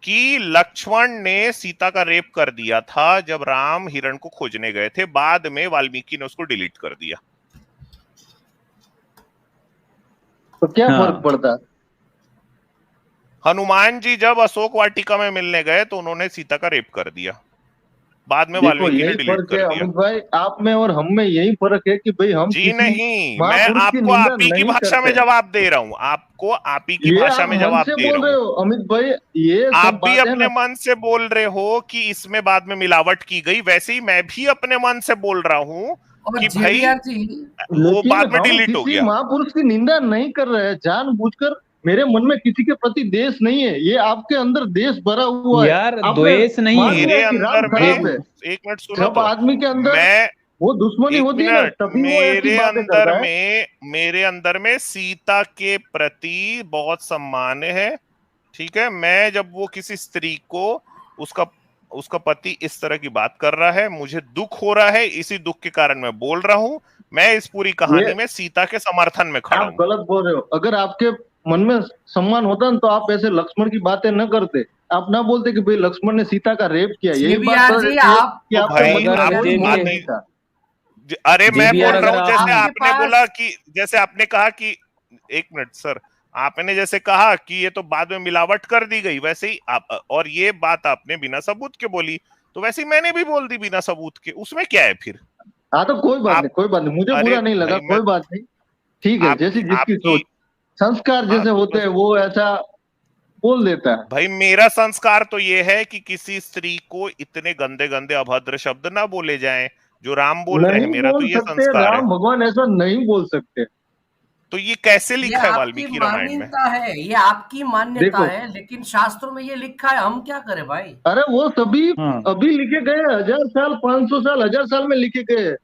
कि लक्ष्मण ने सीता का रेप कर दिया था जब राम हिरण को खोजने गए थे। बाद में वाल्मीकि ने उसको डिलीट कर दिया। तो क्या फर्क पड़ता? हनुमान जी जब अशोक वाटिका में मिलने गए तो उन्होंने सीता का रेप कर दिया, बाद में वाल्मीकि ने डिलीट कर दिया। अमित भाई, आप में और हम में यही फर्क है कि भाई हम जी नहीं, मैं आपको आप ही की भाषा में जवाब दे रहा हूँ, आपको आप ही की भाषा में जवाब दे रहा हूँ। अमित भाई, ये आप भी अपने मन से बोल रहे हो कि इसमें बाद में मिलावट की गई, वैसे ही मैं भी अपने मन से बोल रहा हूँ कि भाई वो बाद में डिलीट हो गया। महापुरुष की निंदा नहीं कर रहे हैं जानबूझकर। मेरे मन में किसी के प्रति देश नहीं है, ये आपके अंदर देश भरा हुआ है यार। द्वेष नहीं है मेरे अंदर में। एक मिनट सुनो, जब आदमी के अंदर वो दुश्मनी होती है, तभी मेरे अंदर में सीता के प्रति बहुत सम्मान है, ठीक है। मैं जब वो किसी स्त्री को उसका पति इस तरह की बात कर रहा है, मुझे दुख हो रहा है, इसी दुख के कारण मैं बोल रहा हूँ। मैं इस पूरी कहानी में सीता के समर्थन में खड़ा हूँ। आप गलत बोल रहे हो। अगर आपके मन में सम्मान होता ना तो आप ऐसे लक्ष्मण की बातें न करते। आप ना बोलते कि भाई लक्ष्मण ने सीता का रेप किया। यही बात अरे मैं बोल रहा हूँ, जैसे आपने बोला कि, जैसे आपने कहा कि, एक मिनट सर, आपने जैसे कहा कि ये तो बाद में मिलावट कर दी गई, वैसे ही आप, और ये बात आपने बिना सबूत के बोली, तो वैसे ही मैंने भी बोल दी बिना सबूत के। उसमें क्या है फिर? हाँ तो कोई बात नहीं, कोई बात नहीं, मुझे बुरा नहीं लगा, कोई बात नहीं, ठीक है। जैसी जिसकी सोच, संस्कार जैसे होते हैं वो ऐसा बोल देता है। भाई मेरा संस्कार तो ये है कि किसी स्त्री को इतने गंदे गंदे अभद्र शब्द ना बोले जाएं जो राम बोल रहे हैं। मेरा तो ये संस्कार है। राम भगवान ऐसा नहीं बोल सकते। तो ये कैसे लिखा है वाल्मीकि रामायण में? है ये आपकी मान्यता है, लेकिन शास्त्रों में ये लिखा है, हम क्या करें भाई? अरे वो सभी अभी लिखे गए, 1000 साल 500 साल 1000 साल में लिखे गए।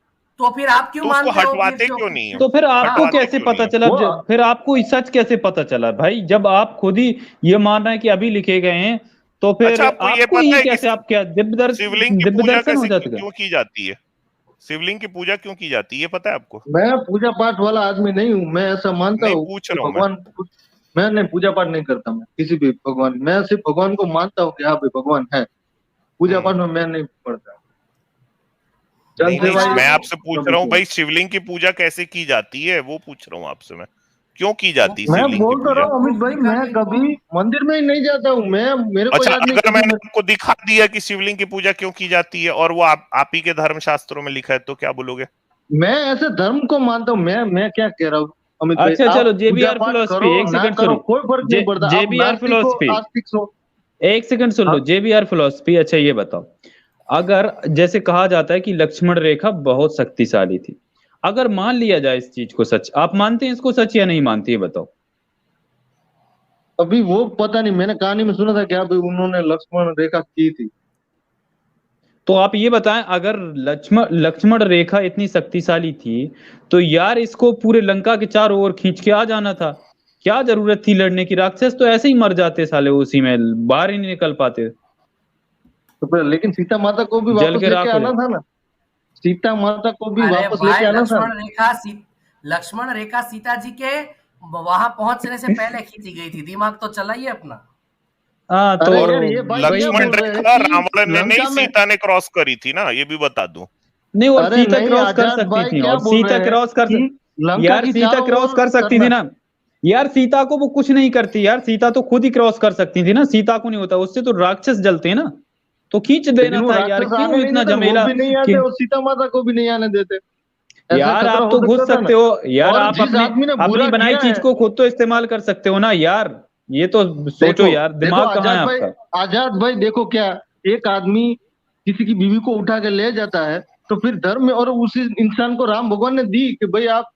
तो फिर आप क्यों मानते हो? हटवाते क्यों नहीं है? तो फिर आपको कैसे पता चला? फिर आपको सच कैसे पता चला भाई? जब आप खुद ही ये मान रहे हैं कि अभी लिखे गए हैं, तो फिर आपको ये कैसे, आप क्या दिव्य दर्शन हो जाता है? क्यों की जाती है? शिवलिंग की पूजा क्यों की जाती है, ये पता है आपको? मैं पूजा पाठ वाला आदमी नहीं हूँ, मैं ऐसा मानता नहीं, हूँ पूछ कि रहा हूँ मैं। भगवान, मैं नहीं पूजा पाठ नहीं करता, मैं किसी भी भगवान, मैं सिर्फ भगवान को मानता हूँ कि हाँ भाई भगवान है। पूजा पाठ में मैं नहीं पढ़ता। जन नहीं नहीं, सेवा ये मैं सब आपसे पूछ रहा हूँ भाई, शिवलिंग की पूजा कैसे की जाती है, वो पूछ रहा हूँ आपसे मैं। क्यों की जाती है मैं शिवलिंग की बोलता पूजा? रहा हूँ अमित भाई, मैं कभी मंदिर में ही नहीं जाता हूँ, मैं मेरे को अच्छा, याद नहीं अगर कभी मैंने मैं आपको दिखा दिया कि शिवलिंग की पूजा क्यों की जाती है और वो आप ही के धर्म शास्त्रों में लिखा है, तो क्या बोलोगे? मैं ऐसे धर्म को मानता हूँ। मैं क्या कह रहा हूँ अमित भाई, अच्छा आप चलो, पूजा जेबीआर पाठ फिलोसफी, करो एक ना सेकंड करो सुनो। कोई फर्क नहीं पड़ता, आप जेबीआर नास्तिक हो फिलोसफी, आस्तिक हो। एक सेकंड सुन लो। हाँ, जेबीआर फिलोसफी, अच्छा ये बताओ, अगर जैसे कहा जाता है कि लक्ष्मण रेखा बहुत शक्तिशाली थी, अगर मान लिया जाए इस चीज को सच, आप मानते हैं इसको सच या नहीं मानते, ये बताओ। अभी वो पता नहीं, मैंने कहानी में सुना था क्या भाई उन्होंने लक्ष्मण रेखा की थी। तो आप ये बताएं, अगर लक्ष्मण लक्ष्मण रेखा इतनी शक्तिशाली थी, तो यार इसको पूरे लंका के चारों ओर खींच के आ जाना था। क्या जरूरत थी लड़ने की? राक्षस तो ऐसे ही मर जाते साले, उसी में बाहर ही नहीं निकल पाते, तो फिर लेकिन सीता माता को भी जल वापस के लेके राख हो आना जाते। था ना, सीता माता को भी अरे वापस लेके भाई, आना था ना। लक्ष्मण रेखा सीता जी के वहां पहुंचने से पहले खींची गई थी। दिमाग तो चलाइए अपना। हाँ तो अरे और यार ये भाई क्या वही लक्ष्मण मैं, बोल रहे हैं रेखा कि रावण ने नहीं, लंका में, सीता ने क्रॉस करी थी ना, ये भी बता दूं। नहीं, और अरे सीता नहीं क्रॉस कर आजाद सकती भाई थी, क्या और बोल सीता रहे हैं क्रॉस कर कि लंका यार की सीता चारों क्रॉस ओर कर सकती थी करना। ना। यार सीता को वो कुछ नहीं करती यार, सीता तो खुद ही क्रॉस कर सकती थी ना, सीता को नहीं होता, उससे तो राक्षस जलते ना, तो खींच लेकिन देना वो था यार, राक्षस आने क्यों नहीं इतना देते, वो झमेला भी नहीं कि? आते और सीता माता को भी नहीं आने देते, ऐसा यार खतरा आप हो तो घुस सकता था ना। सकते हो यार, और आप जिस अपने आदमी ने अपनी बुरा बनाई किया चीज है, को खुद तो इस्तेमाल कर सकते हो ना यार। ये तो सोचो देखो यार, देखो दिमाग कहाँ है आपका? आजाद भाई देखो क्या, एक आदमी किसी की बीवी को उठा के ले जाता है, तो फिर धर्म में, और उसी इंसान को राम भगवान ने दी कि भाई आप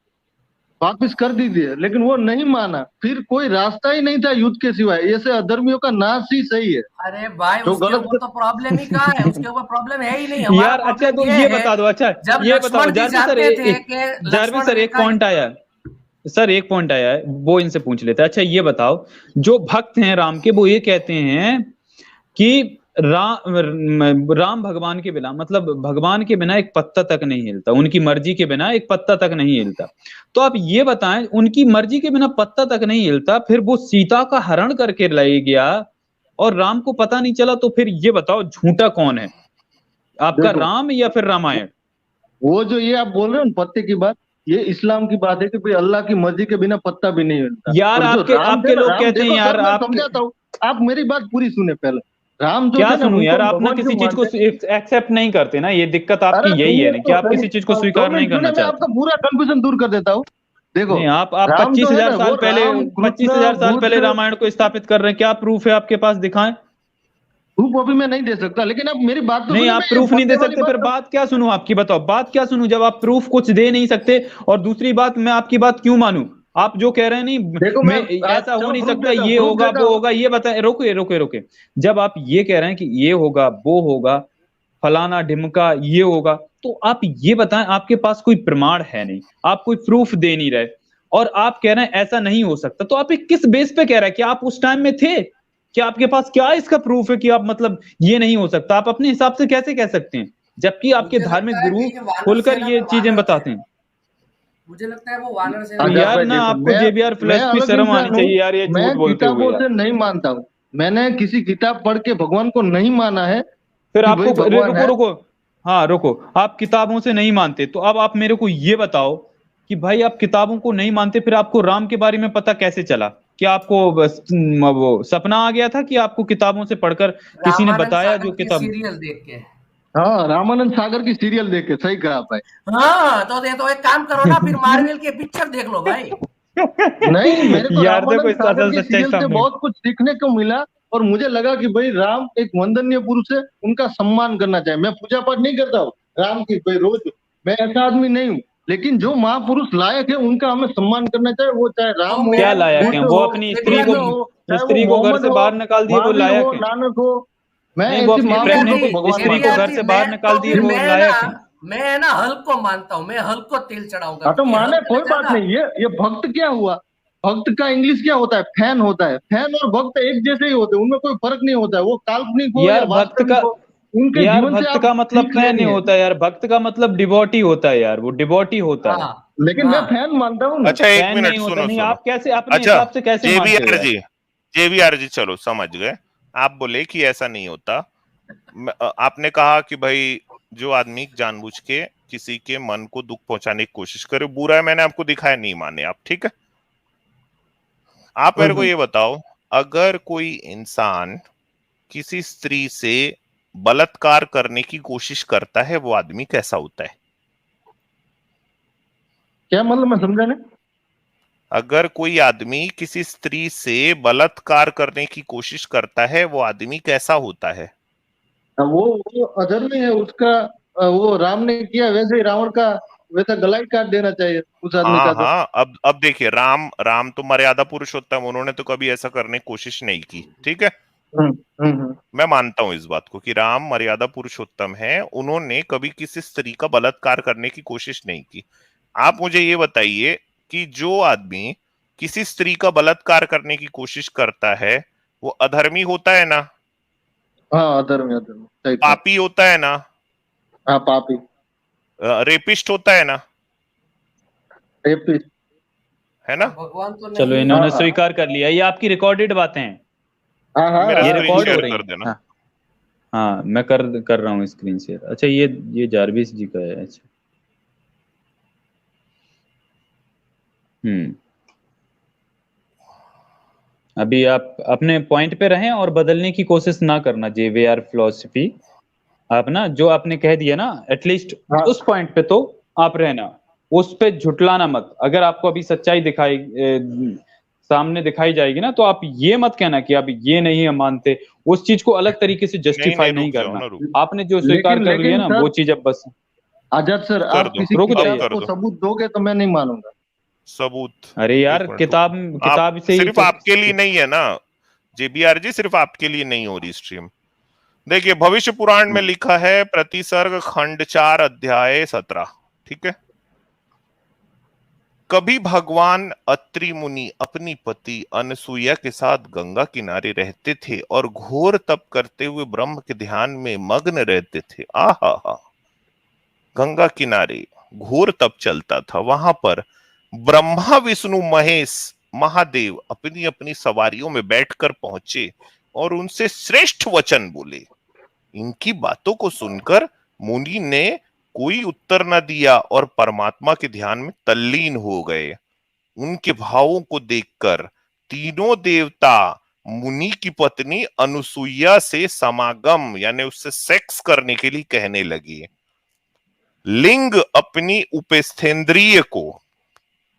वापिस कर दीजिए, लेकिन वो नहीं माना, फिर कोई रास्ता ही नहीं था युद्ध के सिवाय, ऐसे अधर्मियों का नाश ही सही है। अरे भाई, जो उसके ऊपर गलत, तो प्रॉब्लम ही कहाँ है? उसके ऊपर प्रॉब्लम है ही नहीं। हमारा यार अच्छा प्रॉब्लम तो ये ये है, बता दो, अच्छा जब ये बताओ लक्ष्मण जी जारविस सर, जानते थे कि जारविस लक्ष्मण सर एक रेखा। पॉइंट आया है, सर एक पॉइंट आया है, वो इनसे पूछ लेते हैं। अच्छा ये बताओ, जो भक्त हैं राम के, वो ये कहते हैं कि राम भगवान के बिना, मतलब भगवान के बिना एक पत्ता तक नहीं हिलता, उनकी मर्जी के बिना एक पत्ता तक नहीं हिलता। तो आप ये बताएं, उनकी मर्जी के बिना पत्ता तक नहीं हिलता, फिर वो सीता का हरण करके ले गया और राम को पता नहीं चला, तो फिर ये बताओ झूठा कौन है, आपका देखो राम या फिर रामायण? वो जो ये आप बोल रहे हो ना पत्ते की बात, ये इस्लाम की बात है कि भाई अल्लाह की मर्जी के बिना पत्ता भी नहीं मिलता। यार और जो आपके राम थे आपके ना, लोग राम कहते हैं देखो यार, सर मैं आपके समझाता हूँ, आप मेरी बात पूरी सुने पहले। राम जो क्या थे ना सुनूं उनको यार, हम आप ना भगवान किसी क्यों चीज को मानते हैं? एक्सेप्ट नहीं करते ना, ये दिक्कत आपकी अरे यही है सुनिए ना, कि तो आप सही, किसी चीज को दो स्वीकार नहीं मिनट सुने, करना मैं चाहते। आपका पूरा कंफ्यूजन दूर कर देता हूँ। देखो नहीं, आप राम पच्चीस जो है हजार ना साल वो पहले, राम पच्चीस कृष्ण हजार साल पहले बुद्ध, रामायण को स्थापित कर रहे हैं, क्या प्रूफ है आपके पास, दिखाएं। धूप अभी मैं नहीं दे सकता, लेकिन आप मेरी बात तो नहीं सुने, आप मैं ये प्रूफ नहीं पत्ते दे वाली सकते, फिर बात। बात क्या सुनूं आपकी, बताओ बात क्या सुनूं, जब आप प्रूफ कुछ दे नहीं सकते। और दूसरी बात, मैं आपकी बात क्यों मानूं? आप जो कह रहे हैं, नहीं देखो मैं मैं, आज ऐसा हो चलो नहीं प्रूफ सकता, देता हूँ, ये प्रूफ होगा देता वो हूँ। होगा, ये बताए, रोके रोके रोके। जब आप ये कह रहे हैं कि ये होगा वो होगा, फलाना ढिमका ये होगा, तो आप ये बताएं, आपके पास कोई प्रमाण है नहीं, आप कोई प्रूफ दे नहीं रहे, और आप कह रहे हैं ऐसा नहीं हो सकता, तो आप ये किस बेस पे कह रहे हैं? कि आप उस टाइम में थे? क्या आपके पास क्या इसका प्रूफ है कि आप, मतलब ये नहीं हो सकता? आप अपने हिसाब से कैसे कह सकते हैं, जबकि आपके मुझे धार्मिक लगता है गुरु कि ये वानर खुलकर सेना ये में चीजें वानर थे। बताते हैं? मुझे लगता है वो वानर सेना तो में आजाद यार भाई ना, देखो, आपको जेबीआर मैं फिलोसफी अलग शर्म आनी इंसान हूँ, चाहिए यार, ये मैं झूठ बोलते हुए किताबों यार। से नहीं मानता हूँ, मैंने किसी किताब पढ़ के भगवान को नहीं माना है फिर कि आपको भाई भगवान रुको है। रुको, हाँ रुको, आप किताबों से नहीं मानते, तो अब आप मेरे को ये बताओ कि भाई आप किताबों को नहीं मानते, फिर आपको राम के बारे में पता कैसे चला? क्या आपको बस वो सपना आ गया था, कि आपको किताबों से पढ़कर किसी ने रामानंद बताया, जो सागर के किताब? सीरियल देख के। हाँ रामानंद सागर की सीरियल देख के, सही कहा भाई। हाँ, तो एक काम करो ना, फिर मार्वल के पिक्चर देख लो भाई। नहीं मेरे को यार देखो, रामानंद इस सागर असल की सच्चाई सीरियल से सामने। बहुत कुछ सीखने को मिला, और मुझे लगा कि भाई राम एक वंदनीय पुरुष है, उनका सम्मान करना चाहिए। मैं पूजा पाठ नहीं करता हूँ राम की भाई रोज, मैं ऐसा आदमी नहीं हूँ, लेकिन जो महापुरुष लायक है उनका हमें सम्मान करना चाहिए, वो चाहे राम तो हो, क्या मैं लायक है बुद्ध वो? हो, अपनी कृष्ण हो, चाहे वो स्त्री को घर मोहम्मद से हो, बाहर निकाल दिए, वो महावीर हो, लायक है? नानक हो, मैं नहीं, वो ऐसे अपनी महापुरुषों को प्रेग्नेंट भगवान स्त्री को मानता हूँ। घर जेबीआर से मैं बाहर निकाल तो दिए, फिर वो लायक है? मैं है ना हल्क को मानता हूँ। मैं हल्क को तेल चढ़ाऊंगा, हाँ तो क्योंकि माने हल्क है ना कोई बात ज्यादा। नहीं, ये भक्त क्या हुआ, भक्त का इंग्लिश क्या होता है, फैन होता है। फैन और भक्त एक जैसे ही होते हैं, उनमें कोई फर्क नहीं होता है, वो काल्पनिक हो या यार भक्त का, वास्तविक हो। उनके यार जीवन से भक्त आप का मतलब सीख फैन नहीं लेंगे। होता यार, भक्त का मतलब डिवोटी होता है यार, वो डिवोटी होता है, हाँ लेकिन मैं हाँ फैन मानता हूँ ना। अच्छा एक फैन नहीं मिनट, होता। सुनो नहीं, सुनो। आप कैसे अपने अच्छा, हिसाब से कैसे मानते हो जेवीआर यार? जी, जेवीआर जी चलो समझ गए। आप बोले कि ऐसा नहीं होता। आपने कहा कि भाई जो आदमी जानबूझ के किसी के मन को दुख पहुंचाने की कोशिश करे बुरा है, मैंने आपको दिखाया, नहीं माने आप, ठीक है। आप मेरे को हम्म। ये बताओ, अगर कोई इंसान किसी स्त्री से बलात्कार करने की कोशिश करता है, वो आदमी कैसा होता है? क्या मतलब, मैं समझा नहीं। अगर कोई आदमी किसी स्त्री से बलात्कार करने की कोशिश करता है, वो आदमी कैसा होता है? वो अधर्मी है उसका। वो राम ने किया वैसे ही रावण का वैसा गला ही काट देना चाहिए उस आदमी हाँ का तो। हाँ, अब देखिए, राम राम तो मर्यादा पुरुषोत्तम, उन्होंने तो कभी ऐसा करने की कोशिश नहीं की, ठीक है। हम्म हम्म। मैं मानता हूं इस बात को कि राम मर्यादा पुरुषोत्तम है, उन्होंने कभी किसी स्त्री का बलात्कार करने की कोशिश नहीं की। आप मुझे ये बताइए कि जो आदमी किसी स्त्री का बलात्कार करने की कोशिश करता है, वो अधर्मी होता है ना? हाँ, अधर्मी अधर्मी, सही कहा। पापी होता है ना? हाँ, पापी। रेपिस्ट होता है ना? रेपिस्ट। है हाँ, ना? भगवान तो चलो, नहीं हाँ इन्होंने हाँ स्वीकार कर लिया, ये आपकी रिकॉर्डेड बातें हैं, हाँ हाँ मेरा ये हाँ, स्क्रीन रिकॉर्ड हो शेयर रही कर हैं। देना। हाँ हाँ, मैं कर रहा हूँ स्क्रीन शेयर। अच्छा, ये जारविस जी का है। अच्छा। हम्म। अभी आप अपने पॉइंट पे रहें और बदलने की कोशिश ना करना, जेवीआर फिलोसफी। आप ना जो आपने कह दिया ना, एटलीस्ट हाँ। उस पॉइंट पे तो आप रहना, उस पे झुटलाना मत। अगर आपको अभी सच्चाई सामने दिखाई जाएगी ना, तो आप ये मत कहना कि अब ये नहीं हम मानते, उस चीज को अलग तरीके से नहीं जस्टिफाई नहीं, नहीं रुक जाओ करना। ना, रुक आपने जो स्वीकार लेकिन कर लिया लेकिन ना, वो सर, चीज अब बस आजाद सर, कर आप दो, किसी रुक किताब जाइए। कर को दो सबूत दोगे तो मैं नहीं मानूंगा। सबूत। अरे यार, एक मिनट रुक किताब जाओ आप। किताब से ही सिर्फ तो। आपके लिए नहीं है ना जेबीआर जी, सिर्फ आपके लिए नहीं हो रही स्ट्रीम। देखिए, भविष्य पुराण में लिखा है, प्रतिसर्ग खंड 4 अध्याय 17, ठीक है। कभी भगवान अत्रि मुनि अपनी पति अनसुईया के साथ गंगा किनारे रहते थे और घोर तप करते हुए ब्रह्म के ध्यान में मग्न रहते थे। आहा हा, गंगा किनारे घोर तप चलता था, वहां पर ब्रह्मा विष्णु महेश महादेव अपनी अपनी सवारियों में बैठकर पहुंचे और उनसे श्रेष्ठ वचन बोले। इनकी बातों को सुनकर मुनि ने कोई उत्तर न दिया और परमात्मा के ध्यान में तल्लीन हो गए। उनके भावों को देखकर तीनों देवता मुनि की पत्नी अनुसुईया से समागम यानी उससे सेक्स करने के लिए कहने लगे। लिंग अपनी उपस्थेंद्रिय को,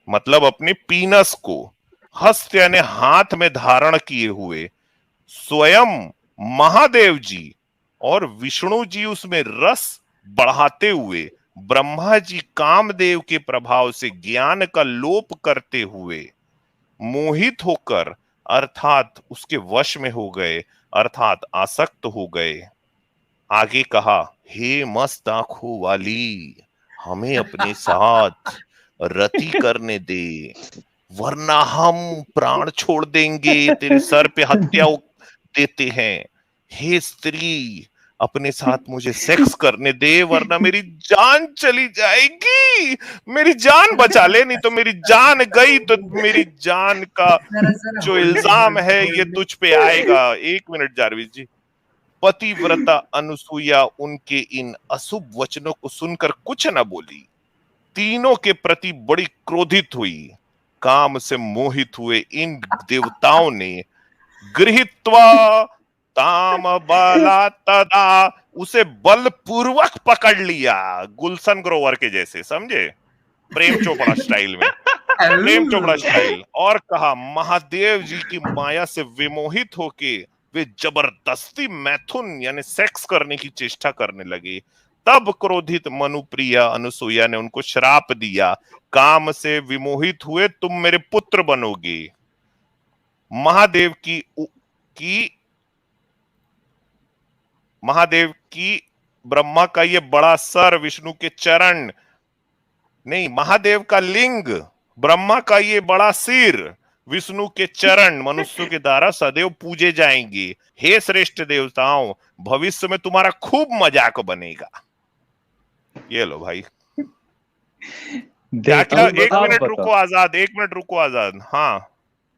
मतलब अपने पीनस को, हस्त यानी हाथ में धारण किए हुए स्वयं महादेव जी और विष्णु जी उसमें रस बढ़ाते हुए, ब्रह्मा जी कामदेव के प्रभाव से ज्ञान का लोप करते हुए मोहित होकर अर्थात उसके वश में हो गए, अर्थात आसक्त हो गए। आगे कहा, हे मस्त आंखों वाली, हमें अपने साथ रति करने दे, वरना हम प्राण छोड़ देंगे, तेरे सर पे हत्या देते हैं। हे स्त्री, अपने साथ मुझे सेक्स करने दे, वरना मेरी जान चली जाएगी। मेरी जान बचा ले, नहीं तो मेरी जान गई तो मेरी जान का सर जो होल्ड इल्जाम होल्ड है ये होल्ड। तुझ पे आएगा। एक मिनट जारविस जी। पतिव्रता अनुसुईया उनके इन अशुभ वचनों को सुनकर कुछ न बोली, तीनों के प्रति बड़ी क्रोधित हुई। काम से मोहित हुए इन देवताओं ने गृहीत्वा ताम बला तदा, उसे बलपूर्वक पकड़ लिया, गुलशन ग्रोवर के जैसे, समझे, प्रेम चोपड़ा स्टाइल में, प्रेम चोपड़ा स्टाइल, और कहा, महादेव जी की माया से विमोहित होके वे जबरदस्ती मैथुन यानी सेक्स करने की चेष्टा करने लगे। तब क्रोधित मनुप्रिया अनुसुईया ने उनको श्राप दिया, काम से विमोहित हुए तुम मेरे पुत्र बनोगे। महादेव की महादेव की ब्रह्मा का ये बड़ा सर, विष्णु के चरण, नहीं, महादेव का लिंग, ब्रह्मा का ये बड़ा सिर, विष्णु के चरण मनुष्यों के द्वारा सदैव पूजे जाएंगे। हे श्रेष्ठ देवताओं, भविष्य में तुम्हारा खूब मजाक बनेगा। ये लो भाई। क्या क्या, देखो एक आप मिनट रुको बताओ। आजाद, एक मिनट रुको आजाद। हाँ,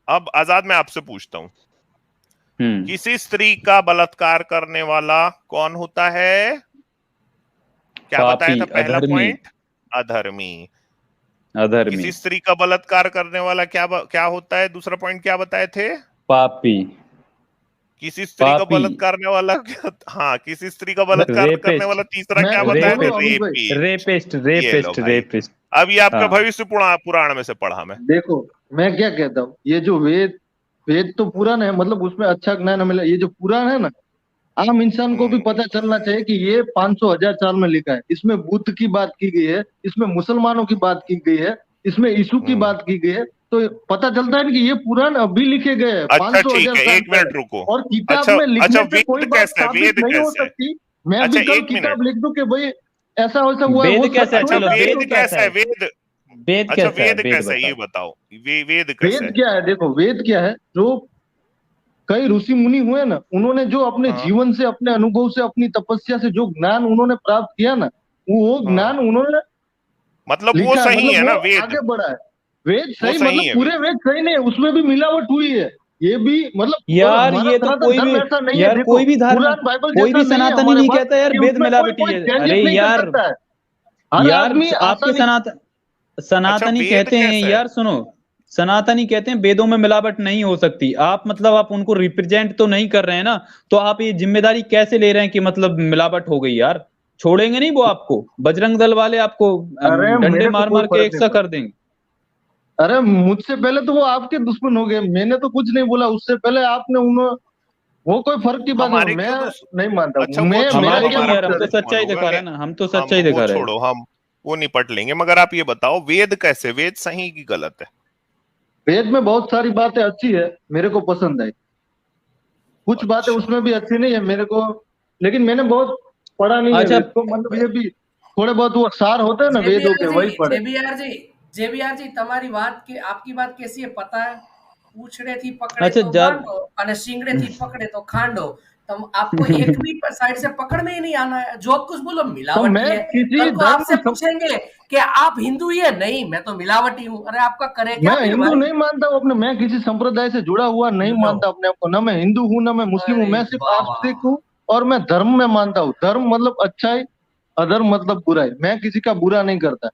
अब आजाद मैं आपसे पूछता हूँ, किसी स्त्री का बलात्कार करने वाला कौन होता है? क्या बताया पापी, था पहला अधर्मी, पॉइंट? अधर्मी। अधर्मी, किसी स्त्री का बलात्कार करने वाला क्या होता है? दूसरा पॉइंट क्या बताए थे? पापी, किसी स्त्री का पापी, बलात्कार करने वाला हाँ, किसी स्त्री का बलात्कार करने रेपिस्ट, वाला तीसरा मैं क्या कुछ बताया था? बोलूं अमित भाई? रेपी। रेपिस्ट, ये लो रेपिस्ट, भाई, रेपिस्ट। अब ये आपका हाँ, भविष्य पुराण में से पढ़ा मैं। देखो, मैं क्या कहता हूँ, ये जो वेद वेद तो पुराण है, मतलब उसमें अच्छा ज्ञान हमें ये जो पुराण है ना, आम इंसान को भी पता चलना चाहिए कि ये 500 1000 साल में लिखा है। इसमें बुद्ध की बात की गई है, इसमें मुसलमानों की बात की गई है, इसमें यीशु की हम्म, बात की गई है। तो पता चलता है कि ये पुराण अभी लिखे गए हैं, अच्छा 500 ठीक हजार है, साल एक पहले। मिनट रुको। और किताब अच्छा में अच्छा, लिखने से कोई वेद बात कैसा है? साबित वेद नहीं हो कैसा है? सकती। मैं अच्छा भी कल एक मिनट। किताब लिख दूं कि भाई ऐसा वैसा हुआ है, वो वेद सच कैसा है? अच्छा थोड़ी चलो साबित वेद वेद होता है। कैसा कैसा है? है? वेद, वेद अच्छा कैसा है? वेद वेद कैसा है ये बताओ। बताओ। वेद कैसा वेद है? क्या है? देखो, वेद क्या है, जो कई ऋषि मुनि हुए ना, उन्होंने जो अपने हाँ जीवन से, अपने अनुभव से, अपनी तपस्या से जो ज्ञान उन्होंने प्राप्त किया ना, वो हाँ, ज्ञान उन्होंने मतलब वो लिखा है, सही मतलब है वो ना वेद? आगे बढ़ा है। वेद वो सही, सही मतलब है पूरे वेद? वेद सही नहीं है, उसमें भी मिलावट हुई है। ये भी मतलब, और यार हमारा ये तो सनातन कोई भी, धर्म ऐसा नहीं है। यार देखो, कोई भी धर्म, कुरान बाइबल कोई जैसा भी नहीं है सनातनी हमारे नहीं पास कहता यार कि वेद उसमें कोई मिलावटी कोई है। अरे चेंजेस नहीं कर यार, सकता है। हर यार आदमी आपके आसानी। सनातनी वेद कहते हैं, कैसा है? यार सुनो, सनातनी कहते हैं वेदों में मिलावट नहीं हो सकती। आप मतलब आप उनको रिप्रेजेंट तो नहीं कर रहे हैं ना, तो आप ये जिम्मेदारी कैसे ले रहे हैं कि मतलब मिलावट हो गई? यार छोड़ेंगे नहीं वो आपको, बजरंग दल वाले आपको अरे डंडे मेरे को मार कोई मार के फर्क एक नहीं सा पड़ता। कर देंगे। अरे मुझसे पहले तो वो आपके दुश्मन हो गए, मैंने तो कुछ नहीं बोला। उससे पहले आपने उन्होंने, वो कोई फर्क की बात है, हमारे मैं क्यों नहीं मानता। अच्छा वो मैं, छोड़ो, मेरा हमारे क्या क्यों नहीं हमारा यार, हम क्यों मकसद तो है? दुश्मन सच्चाई होगा? दिखा रहे हैं ना, हम तो हम सच्चाई वो दिखा रहे हैं। छोड़ो, हम वो निपट लेंगे। मगर आप ये बताओ वेद कैसे, वेद सही की गलत है? वेद में बहुत सारी बातें अच्छी है, मेरे को पसंद आई। कुछ बातें अच्छा, उसमें भी अच्छी नहीं है मेरे को, लेकिन मैंने बहुत पढ़ा नहीं है अच्छा, वेद को, मतलब ये भी थोड़े बहुत वो सार होते हैं ना वेदों जेबीआर के, जी, वही पढ़े। जेबीआर जी, जेबीआर जी, तुम्हारी बात के आपकी बात कैसी है पता है? पूछड़े थी पकड़े अच्छा तो जार बांधो, अने सिंगड़े थी पकड़े तो खांडो। तुम आपको एक भी साइड से पकड़ में ही नहीं आना है। जो कुछ बोलो तो मिलावटी मैं है। किसी कल को धर्म आपसे को पूछेंगे कि आप हिंदू ही है, नहीं मैं तो मिलावटी हूँ। अरे आपका करे क्या मैं फिर हिंदू भाई? नहीं मानता हूँ अपने, मैं किसी संप्रदाय से जुड़ा हुआ नहीं लो, मानता अपने आप को। ना मैं हिंदू हूँ, ना मैं मुस्लिम हूँ, अरे मैं सिर्फ वाह आस्तिक वाह। हूँ। और मैं धर्म में मानता हूँ। धर्म मतलब अच्छाई, अधर्म मतलब बुराई। मैं किसी का बुरा नहीं करता।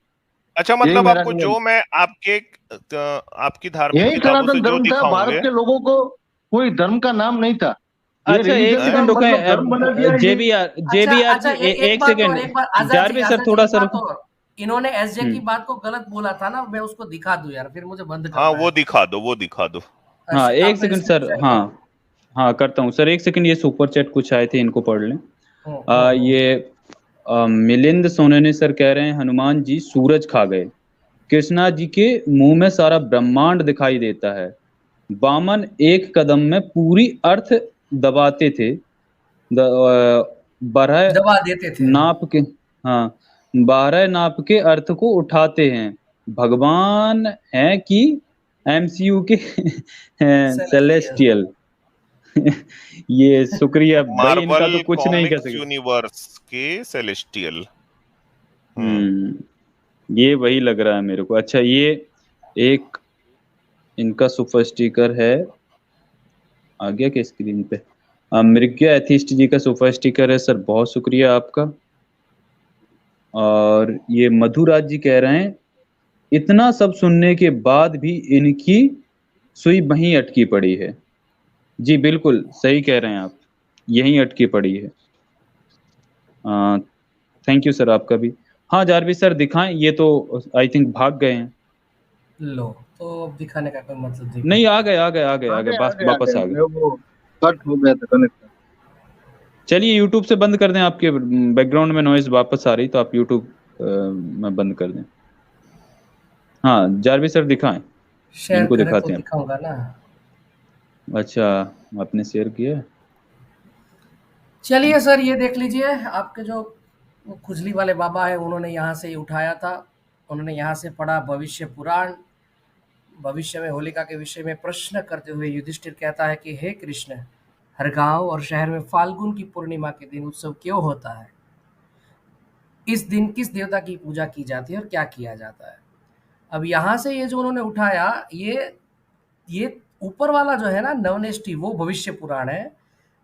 अच्छा यही मतलब मेरा आपको नियम जो है। मैं आपकी धार्मिक यही किताबों से सनातन जो धर्म था। भारत दिखाऊंगे। के लोगों को कोई धर्म का नाम नहीं था। ये अच्छा एक रिलीजन का सेकंड मतलब धर्म बना दिया रुके, है ये। जेबीआर, अच्छा जेबीआर अच्छा, जी एक एक बात और, सेकंड, एक बात जारवेद सर आजाद जी, थोड़ा एक सा बात रुको। और। इन्होंने एसजे की हम्म, बात को गलत बोला था ना, मैं उसको दिखा दूं यार, फिर मुझे बंद हाँ करना वो है। दिखा दो, वो दिखा दो। हाँ एक आप मेरे सेकंड स्क्रीन सर, शेयर हाँ करो। हाँ करता हूँ सर, एक सेकंड, ये सुपर चैट कुछ आए थे इनको पढ़ लें। हम्म। ये मिलिंद सोनेने सर कह रहे हैं हनुमान जी सूरज खा गए, कृष्णा जी के मुंह में सारा ब्रह्मांड दिखाई देता है, वामन एक कदम में पूरी अर्थ दबाते थे, बारह दबा देते थे। नाप के, हाँ 12 नाप के अर्थ को उठाते हैं, भगवान है कि एमसीयू के सेलेस्टियल। सेलेस्टियल। ये शुक्रिया भाई, मार्वल इनका तो कुछ नहीं कह कॉमिक्स सके। यूनिवर्स के सेलेस्टियल। ये वही लग रहा है मेरे को। अच्छा ये एक इनका सुपर स्टिकर है, आ गया क्या स्क्रीन पे? मृग्या एथिस्ट जी का सुपर स्टिकर है सर, बहुत शुक्रिया आपका। और ये मधुराज जी कह रहे हैं इतना सब सुनने के बाद भी इनकी सुई वहीं अटकी पड़ी है। जी बिल्कुल सही कह रहे हैं आप, यहीं अटकी पड़ी है। थैंक यू सर आपका भी। हाँ जारवी सर दिखाएं, ये तो आई थिंक भाग गए हैं। लो, तो अब दिखाने का कोई मतलब नहीं नहीं बनता। आ गए आ गए आ गए आ गए, आगे बस आगे वापस आगे आ गए। वो कट हो गया था कनेक्शन। चलिए यूट्यूब से बंद कर दें, आपके बैकग्राउंड में नॉइज वापस आ रही, तो आप यूट्यूब में बंद कर दें। हाँ जारवी सर दिखाएं, शेयर इनको करे तो दिखाते हैं। दिखाऊंगा ना। अच्छा आपने शेयर किया है? चलिए सर, ये देख लीजिए, आपके जो वो खुजली वाले बाबा है, उन्होंने यहाँ से ही उठाया था। उन्होंने यहाँ से पढ़ा भविष्य पुराण। भविष्य में होलिका के विषय में प्रश्न करते हुए युधिष्ठिर कहता है कि हे कृष्ण, हर गांव और शहर में फाल्गुन की पूर्णिमा के दिन उत्सव क्यों होता है? इस दिन किस देवता की पूजा की जाती है और क्या किया जाता है? अब यहाँ से ये जो उन्होंने उठाया, ये ऊपर वाला जो है ना नवनेष्टि, वो भविष्य पुराण है।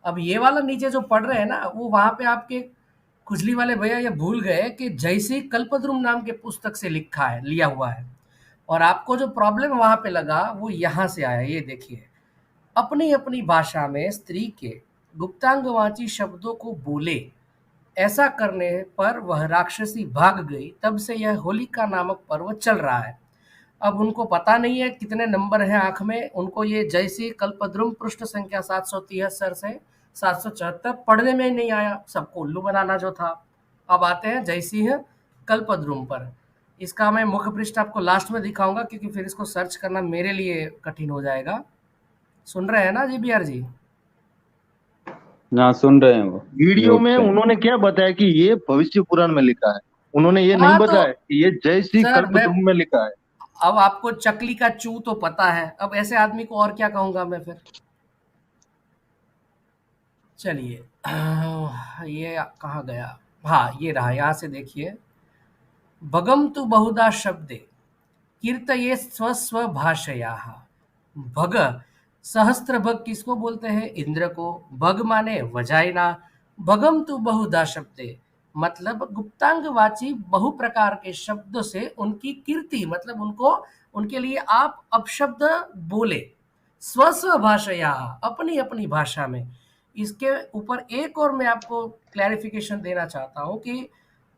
अब ये वाला नीचे जो पढ़ रहे हैं ना, वो वहां पे आपके खुजली वाले भैया ये भूल गए कि जैसे कल्पद्रुम नाम के पुस्तक से लिखा है, लिया हुआ है। और आपको जो प्रॉब्लम वहां पे लगा वो यहाँ से आया। ये देखिए, अपनी अपनी भाषा में स्त्री के गुप्तांगवाची शब्दों को बोले, ऐसा करने पर वह राक्षसी भाग गई, तब से यह होलिका नामक पर्व चल रहा है। अब उनको पता नहीं है कितने नंबर हैं आंख में, उनको ये जैसी कल्पद्रुम पृष्ठ संख्या 773 से 774 पढ़ने में ही नहीं आया, सबको उल्लू बनाना जो था। अब आते हैं जैसी है कल्पद्रुम पर। इसका मैं मुख्य पृष्ठ आपको लास्ट में दिखाऊंगा, क्योंकि फिर इसको सर्च करना मेरे लिए कठिन हो जाएगा। सुन रहे हैं ना जीबीआर जी? ना सुन रहे हैं वो वीडियो में उन्होंने क्या बताया कि ये भविष्य पुराण में लिखा है, उन्होंने ये नहीं हाँ, तो बताया कि ये जैसी सर कल्पद्रुम में लिखा है। अब आपको चकली का चू तो पता है, अब ऐसे आदमी को और क्या कहूंगा मैं फिर। चलिए, ये कहाँ गया? हाँ, ये रहा, यहाँ से देखिए। भगम तु बहुधा शब्दे कीर्तये स्वस्व भाषया। भग, सहस्त्र भग किसको बोलते हैं? इंद्र को। भग माने वजाइना। भगम तु बहुधा शब्दे मतलब गुप्तांगवाची बहु प्रकार के शब्दों से उनकी कीर्ति, मतलब उनको, उनके लिए आप अपशब्द बोले। स्वस्व भाषया, अपनी अपनी भाषा में। इसके ऊपर एक और मैं आपको क्लैरिफिकेशन देना चाहता हूं कि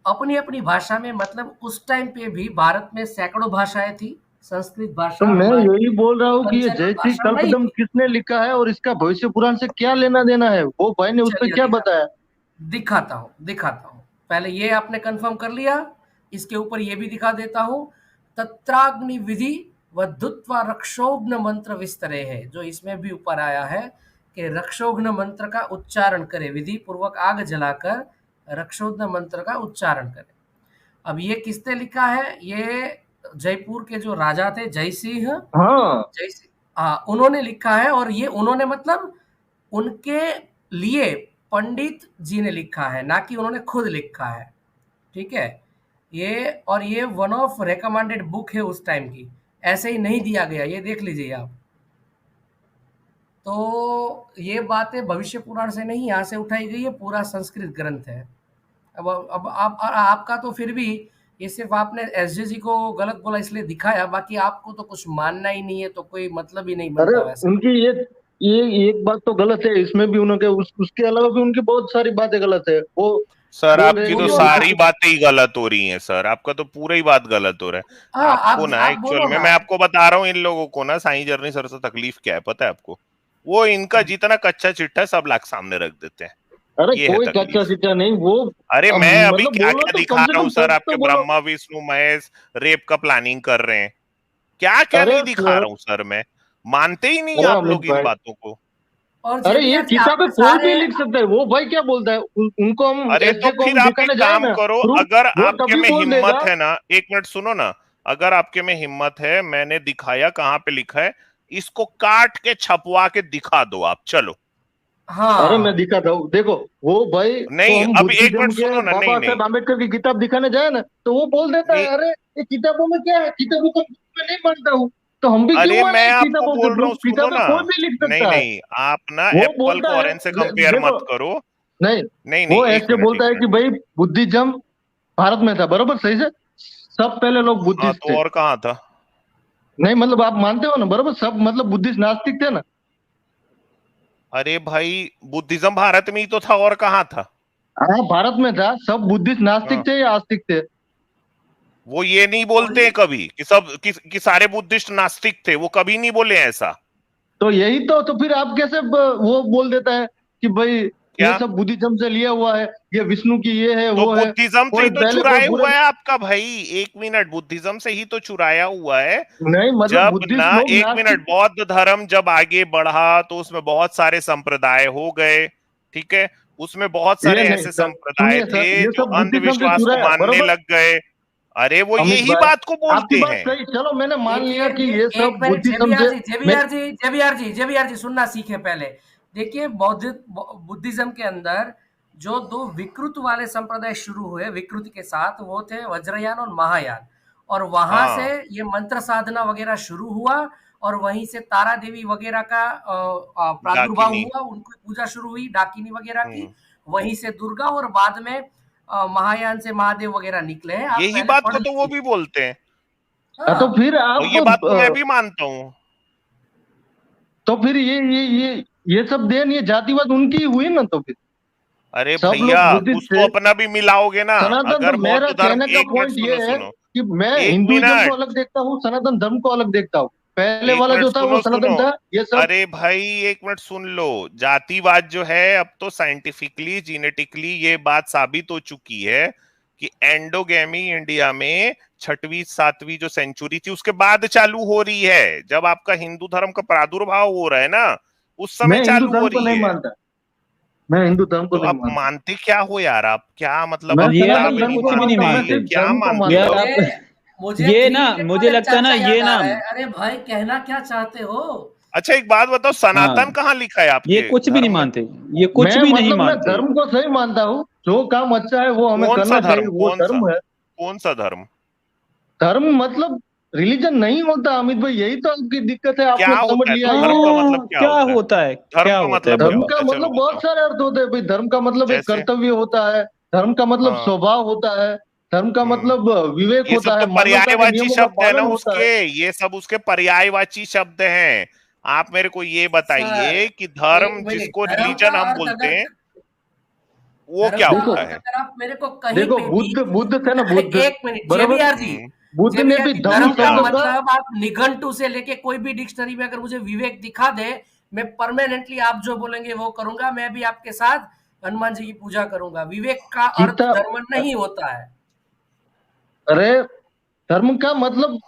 अपनी अपनी भाषा में मतलब उस टाइम पे भी भारत में सैकड़ों भाषाएं थी। संस्कृत तो भाषा मैं हमारी यही बोल रहा हूँ कि ये पंचायत जैसी भाषा नहीं कल्पद्रुम थी। किसने लिखा है और इसका भविष्य पुराण से क्या लेना देना है, वो भाई ने उस पर चलिए क्या बताया? दिखाता हूँ। पहले ये आपने कंफर्म कर लिया, इसके ऊपर ये भी दिखा देता हूँ। तत्राग्नि विधि व दुत्वा रक्षोघ्न मंत्र विस्तरे है, जो इसमें भी ऊपर आया है कि रक्षोघ्न मंत्र का उच्चारण करे, विधि पूर्वक आग जलाकर रक्षोघ्न मंत्र का उच्चारण करे। अब ये किसने लिखा है? ये जयपुर के जो राजा थे जयसिंह, हाँ, हाँ, उन्होंने लिखा है। और ये उन्होंने मतलब उनके लिए पंडित जी ने लिखा है, ना कि उन्होंने खुद लिखा है। ठीक है, ये, और ये वन ऑफ रिकमेंडेड बुक है उस टाइम की, ऐसे ही नहीं दिया गया, ये देख लीजिए आप। तो ये बातें भविष्य पुराण से नहीं, यहाँ से उठाई गई है, पूरा संस्कृत ग्रंथ है। अब आपका तो फिर भी, ये सिर्फ आपने एसजे जी को गलत बोला इसलिए दिखाया, बाकी आपको तो कुछ मानना ही नहीं है, तो कोई मतलब ही नहीं अरे बनता वैसे। उनकी ये एक बात तो गलत है, इसमें भी उनके उसके अलावा भी उनकी बहुत सारी बातें गलत है। वो सर बोल रहे आपकी हैं तो कि सारी बातें ही गलत हो रही हैं सर, आपका तो पूरा ही बात गलत हो रहा है। हाँ, आपको ना आप एक्चुअल बोलो में ना। मैं आपको बता रहा हूँ, इन लोगों को ना साईं जर्नी सर से तकलीफ क्या है पता है आपको? वो इनका जितना कच्चा चिट्ठा है सब लाख सामने रख देते हैं, अरे ये है कोई कच्चा तकलीफ। सीटा नहीं वो। अरे मैं अभी मतलब क्या बोलो क्या तो दिखा कम से रहा हूँ कम सर, सच आपके तो बोलो। ब्रह्मा विष्णु महेश रेप का प्लानिंग कर रहे हैं, क्या क्या अरे नहीं दिखा रहा हूँ सर मैं। मानते ही नहीं अरे आप अमित लोग इन भाई, बातों को। और अरे ये जेबीआर जी किताबें आपने कोई भी सारे, लिख सकता है। वो भाई क्या बोलता है, उनको हम अरे तो एसजे को फिर हम आप एक दिखाने जाए काम ना करो, प्रूफ, अगर वो आपके तभी में बोल हिम्मत देगा। है ना, एक मिनट सुनो ना, अगर आपके में हिम्मत है, मैंने दिखाया कहाँ पे लिखा है, इसको काट के छपवा के दिखा दो आप, चलो। अरे मैं हाँ, दिखाता हूँ, देखो वो भाई को नहीं हम अभी एक बुद्धिज्म मिनट के सुनो ना, नहीं बाबा नहीं साहेब आम्बेडकर की किताब दिखाने जाए ना, तो वो बोल देता नहीं, है अरे ये किताबों में क्या है, किताबों को मैं नहीं मानता हूँ। तो हम भी क्यों अरे माने मैं आपको किताबों के बोल रहा हूँ प्रूफ? सुनो किताबें ना, कोई भी लिख नहीं सकता है। नहीं, आप ना वो एप्पल को बोलता है ऑरेंज से कंपेयर देखो, मत करो। नहीं, नहीं नहीं, वो एक ऐसे मिनट एक बोलता है कि मिनट। भाई बुद्धिज्म भारत में था, बरोबर, सही से सब पहले लोग हाँ बुद्धिस्ट तो थे। और कहाँ था? नहीं मतलब आप मानते हो ना, बरोबर, सब मतलब बुद्धिस्ट नास्तिक थे ना। अरे भाई बुद्धिज्म भारत में ही तो था, और कहाँ था? हाँ भारत में था, सब बुद्धिस्ट नास्तिक हाँ, थे या आस्तिक थे? वो ये नहीं और बोलते हैं कभी कि सब कि सारे बुद्धिस्ट नास्तिक थे, वो कभी नहीं बोले ऐसा। तो यही तो फिर आप कैसे वो बोल देता है कि भाई ये क्या? सब बुद्धिज्म से लिया हुआ है, ये विष्णु की ये है तो वो है। बुद्धिज्म से कोई ही तो पहले कोई चुराया बुरे, हुआ है आपका भाई, एक मिनट, बुद्धिज्म से ही तो चुराया हुआ है। नहीं मतलब जब बुद्धिस्ट ना, लोग एक नास्तिक। मिनट, बौद्ध धर्म जब आगे बढ़ा तो उसमें बहुत सारे संप्रदाय हो गए, ठीक है, उसमें बहुत ये सारे नहीं ऐसे सर, संप्रदाय सुनिए थे सर, ये जो सब बुद्धिज्म से अंधविश्वास को चुराया, मानने बरोबर। लग गए। अरे वो अमित यही भाई, बात को बोलते आपकी बात हैं। सही, चलो मैंने मान लिया कि ये एक सब मिनट बुद्धिज्म जेबीआर से जी, जेबीआर जी सुनना सीखे पहले। देखिए बुद्धिज्म के अंदर जो दो विकृत वाले संप्रदाय शुरू हुए विकृत के साथ, वो थे वज्रयान और महायान, और वहां से हाँ ये मंत्र साधना वगैरह शुरू हुआ, और वहीं से तारा देवी वगैरह का प्रादुर्भाव डाकिनी। हुआ, उनकी पूजा शुरू हुई डाकिनी वगैरह की, हम्म, वहीं से दुर्गा, और बाद में महायान से महादेव वगैरह निकले हैं। आप यही पहले बात पढ़ को तो वो लीजिए। भी बोलते हैं, तो हाँ, फिर और ये आप बात तो मैं भी मानता हूँ। तो फिर ये सब देन, ये जातिवाद उनकी ही हुई ना। तो फिर अरे सब भैया, लोग बुद्धिस्ट कुछ तो थे। अपना भी मिलाओगे ना। सनातन, तो अगर मेरा बौद्ध धर्म, कहने का एक मिनट पॉइंट ये सुनो है सुनो, कि मैं एक हिंदुइज्म को मिनट, अलग देखता हूँ, सनातन धर्म को अलग देखता हूँ। पहले एक वाला मिनट जो था वो सुनो सनातन सुनो। था, ये सब। अरे भाई एक मिनट सुन लो। जातिवाद जो है, अब तो साइंटिफिकली जीनेटिकली ये बात साबित हो चुकी है कि एंडोगेमी इंडिया में 6वीं 7वीं जो सेंचुरी थी उसके बाद चालू हो रही है। जब आपका हिंदू धर्म का प्रादुर्भाव हो रहा है ना, उस समय मैं हिंदू चालू हो धर्म को रही नहीं है। मानता, मैं हिंदू धर्म को तो नहीं आप मानता। मानते क्या हो यार? आप क्या मतलब, मैं आप ये आप सनातन किताबें ये धर्म नहीं को कुछ भी नहीं मानता हूँ, मानते, मैं मानते सिर्फ क्या धर्म को मानते मानता यार हो? हूँ। आप। मुझे ये थ्री ना इडियट मुझे वाला लगता है ना, चाचा ये याद आ ना, रहा है। अरे भाई कहना क्या चाहते हो? अच्छा एक बात बताओ, सनातन हाँ, कहाँ लिखा है ये आपके कुछ भी नहीं धर्म में? मानते, ये कुछ मैं भी नहीं मतलब मैं मानते। धर्म को सही मानता हूँ, जो काम अच्छा है वो हमें कौन सा करना चाहिए, धर्म? वो कौन सा? धर्म है। कौन सा धर्म? धर्म मतलब रिलीजन नहीं होता अमित भाई, यही तो आपकी दिक्कत है, क्या आपने समझ होता है लिया तो? ये। धर्म का मतलब क्या क्या होता है? होता है, धर्म क्या का होता है मतलब क्या धर्म बताओ। का होता है, चलो मतलब बहुत बताओ। सारे अर्थ होते हैं भाई। धर्म का मतलब एक जैसे? कर्तव्य होता है, धर्म का मतलब हाँ। स्वभाव होता है, धर्म का हम्म। मतलब विवेक ये सब होता तो है, मानवता के पर्यायवाची नियमों का शब्द है ना पालन होता उसके, है। ये सब उसके पर्यायवाची शब्द हैं। आप मेरे को ये सर बताइए कि एक धर्म मिनट, जिसको धर्म का रिलीजन हम अर्थ बोलते अगर हैं वो धर्म क्या का देखो, होता अर्थ है? अगर आप मेरे को कहीं देखो, पे भी बुद्ध थे ना, बुद्ध, एक मिनट बराबर। जेबीआर जी, हम्म। बुद्ध ने भी धम्म धर्म का शब्द क्या? का। मतलब आप निघंटू से लेके कोई भी डिक्शनरी में अगर मुझे विवेक दिखा दे, मैं परमानेंटली आप जो बोलेंगे वो करूंगा। मैं भी आपके साथ हनुमान जी की पूजा करूंगा। विवेक का अर्थ गीता, धर्म नहीं होता है। अरे धर्म का मतलब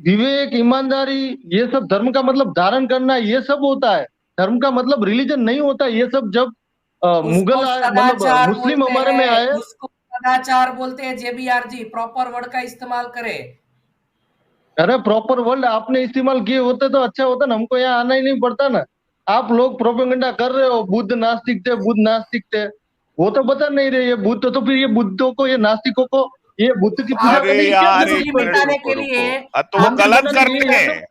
विवेक, ईमानदारी, ये सब धर्म का मतलब धारण करना, ये सब होता है। धर्म का मतलब रिलीजन नहीं होता। ये सब जब उसको मुगल आए, मतलब सदाचार मुस्लिम बोलते हमारे में हैं, आए। उसको सदाचार बोलते हैं। जेबीआर जी प्रॉपर वर्ड का इस्तेमाल करें। अरे प्रॉपर वर्ड आपने इस्तेमाल किए होते तो अच्छा होता ना, हमको यहाँ आना ही नहीं पड़ता ना। आप लोग प्रोपेगेंडा कर रहे हो, बुद्ध नास्तिक थे, बुद्ध नास्तिक थे, वो तो बता नहीं रहे। ये बुद्ध तो फिर ये बुद्धों को, ये नास्तिकों को, ये बुद्ध की पूजा अरे करने की क्या यार एक जरूरत खुजली पड़ मिनट, गई? मिटाने रुको के रुको। लिए, तो वो मंदिर गलत बनाने के करते लिए ये हैं, सब।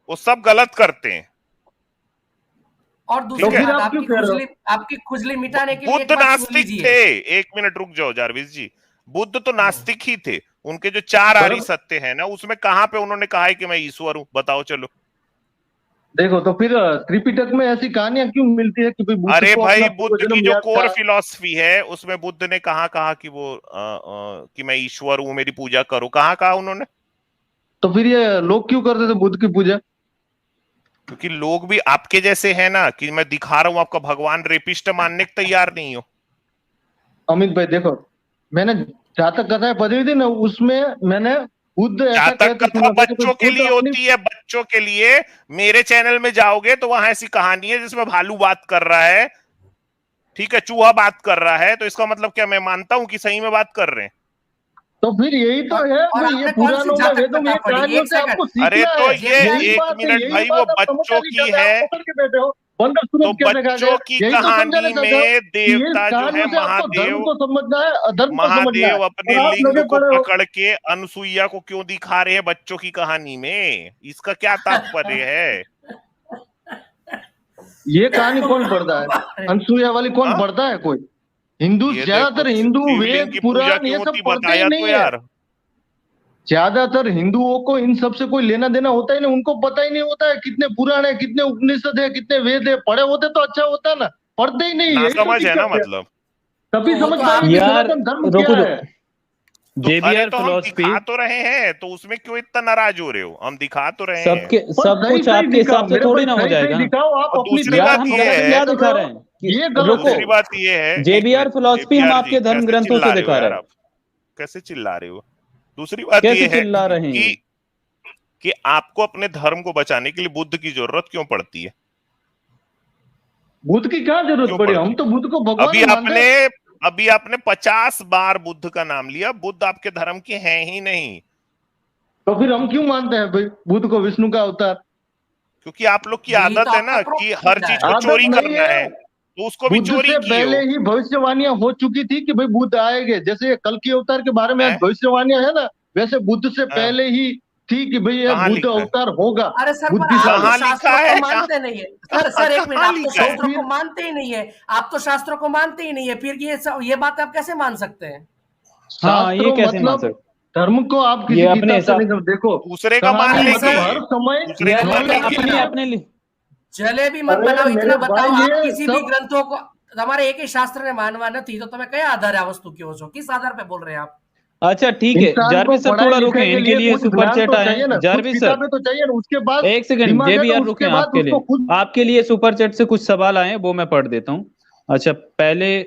वो सब गलत करते हैं। और तो ठीक दूसरी है। फिर बात, आप क्यों कह रहे हो? आपकी खुजली मिटाने के लिए बुद्ध एक बात सुन नास्तिक लीजिए। थे। एक मिनट रुक जाओ जारविस जी। बुद्ध तो नास्तिक ही थे। उनके जो 4 आर्य बराबर। सत्य है ना, उसमें कहां पे उन्होंने कहा है कि मैं ईश्वर हूं? बताओ चलो। देखो, तो फिर त्रिपिटक में ऐसी कहानियां क्यों मिलती है कि भाई बुद्ध अरे को अपना भाई, पूर्व बुद्ध की जन्म जो याद कोर था। फिलॉसफी है उसमें बुद्ध ने कहा कहा कि वो कि मैं ईश्वर हूं, मेरी पूजा करो, कहाँ कहा उन्होंने? तो फिर ये लोग क्यों करते थे बुद्ध की पूजा? क्योंकि लोग भी आपके जैसे हैं ना, कि मैं दिखा रहा हूं आपका भगवान, रेपिस्ट मानने के तैयार नहीं हो। अमित भाई देखो, मैंने जातक कथाएं पढ़ी थी ना, उसमें मैंने बुद्ध ऐसा जातक कहते कथा सुना था कि भाई बच्चों के बुद्ध लिए अपनी। होती है, बच्चों के लिए। मेरे चैनल में जाओगे तो वहां ऐसी कहानी है जिसमें भालू बात कर रहा है, ठीक है, चूहा बात कर रहा है, तो इसका मतलब क्या मैं मानता हूं कि सही में बात कर रहे हैं? तो फिर यही तो है और भाई, ये आपने कौन सी पुराणों में, जातक वेदों में, कथा ये पढ़ी? कहानियों एक से आपको सेकंड अरे सीखना तो है। ये जेबीआर यही एक बात है, मिनट यही भाई, वो बात आप समझना बच्चों नहीं की चाहते, आप है। पकड़ के बैठे हो, बंदर तो सूरज कैसे खा गए। बच्चों की यही तो समझाना कहानी चाहता हूँ में कि ये देवता जो है कहानियों से आपको धर्म महादेव, को समझना है, अधर्म को समझना है, महादेव अपने और आप लिंग लगे को पड़े हो। पकड़ के अनसुईया को क्यों दिखा रहे हैं बच्चों की कहानी में? इसका क्या तात्पर्य है? ये कहानी कौन पढ़ता है? अनसुईया वाली कौन हाँ, पढ़ता है कोई? हिंदू, ये देखो, ज्यादातर हिंदू शिवलिंग वेद की पूजा पुराण ये क्यों सब होती पढ़ते ही बताया तो नहीं है। यार। ज्यादातर हिंदुओं को इन सब से कोई लेना देना होता ही नहीं, उनको पता ही नहीं होता है कितने पुराण है, कितने उपनिषद है, कितने वेद है। पढ़े होते तो अच्छा होता ना, पढ़ते ही नहीं, ना यही तो समझ है ना दिक्कत है। मतलब। तभी तो वो समझ तो पाएंगे आप कि यार सनातन धर्म क्या रुको है। रुको, तो अरे जेबीआर तो हम फिलोसफी, दिखा तो रहे हैं, तो उसमें क्यों इतना नाराज हो रहे हो? हम दिखा तो रहे हैं। सबके पर सब सही कुछ सही आपके दिखाओ हिसाब से मेरे थोड़ी भाई, ना हो सही सही जाएगा ना। दिखाओ। आप और अपनी दूसरी यार बात व्यक्तिगत हम ये समझ गलत से है, क्या कर दिखा रहे रहे हो, हैं कि ये गलत रुको, है। दूसरी बात ये है, एक जेबीआर मिनट फिलोसफी हम जेपीआर जी आपके धर्म कैसे ग्रंथों से चिल्ला रहे हो दिखा रहे यार हैं। आप? कैसे चिल्ला रहे हो? दूसरी बात कैसे ये है चिल्ला रहे हैं ये? कि आपको अपने धर्म को बचाने के लिए बुद्ध की जरूरत क्यों पड़ती है? बुद्ध की क्या जरूरत क्यों पड़ी? पड़ती हम है? तो बुद्ध को भगवान अभी ही मानते आपने हैं। अभी आपने 50 बार बुद्ध का नाम लिया, बुद्ध आपके धर्म के हैं ही नहीं। तो फिर हम क्यों मानते हैं भाई बुद्ध को विष्णु का अवतार? क्योंकि आप लोग की यही तो आदत है ना आपका कि प्रॉब्लम हर है। चीज को आदत चोरी नहीं करना है, तो उसको भी बुद्ध चोरी से की पहले हो। ही भविष्यवाणियां हो चुकी थी कि भाई बुद्ध आएंगे। जैसे कल की अवतार के बारे में आज हैं? भविष्यवाणियां है ना, वैसे बुद्ध से हाँ, पहले ही थी कि भाई ये कहाँ बुद्ध लिखा है? अवतार होगा अरे सर, पर आप बुद्धिशाली। तो कहाँ लिखा शास्त्रों को है? मानते नहीं है सर। कहाँ एक मिनट, कहाँ आप तो लिखा है? शास्त्रों फिर को मानते ही नहीं है। आप तो शास्त्रों को मानते ही नहीं है, फिर ये बात आप कैसे मान सकते हैं? हाँ, ये शास्त्रों कैसे मान मतलब सकते? धर्म को आप ये किसी अपने किताब से नहीं हिसाब, समझ। देखो दूसरे का मान कहानी अरे लेंगे, मतलब सर, हर समय दूसरे ये का मान अपने लेंगे। अपने अपने जलेबी मत अरे बनाओ। इतना मेरे बताओ, भाई आप ये किसी भी सब ग्रंथों को, हमारे एक ही शास्त्र ने मानवा नहीं तो तुम्हें क्या आधार है वस्तु की हो? किस आधार पे बोल रहे हैं आप? अच्छा ठीक है, इंसान को जारविस सर पढ़ाई थोड़ा रुके, लिखाई के इनके लिए लिए कुछ सुपर ज्ञान चैट तो आए चाहिए हैं। ना, कुछ जारविस सर किताबें तो चाहिए ना, उसके बाद एक सेकंड, दिमाग है जेबी तो यार रुके, उसके बाद आपके उसको लिए खुद। आपके लिए सुपर चैट से कुछ सवाल आए हैं, वो मैं पढ़ देता हूँ। अच्छा, पहले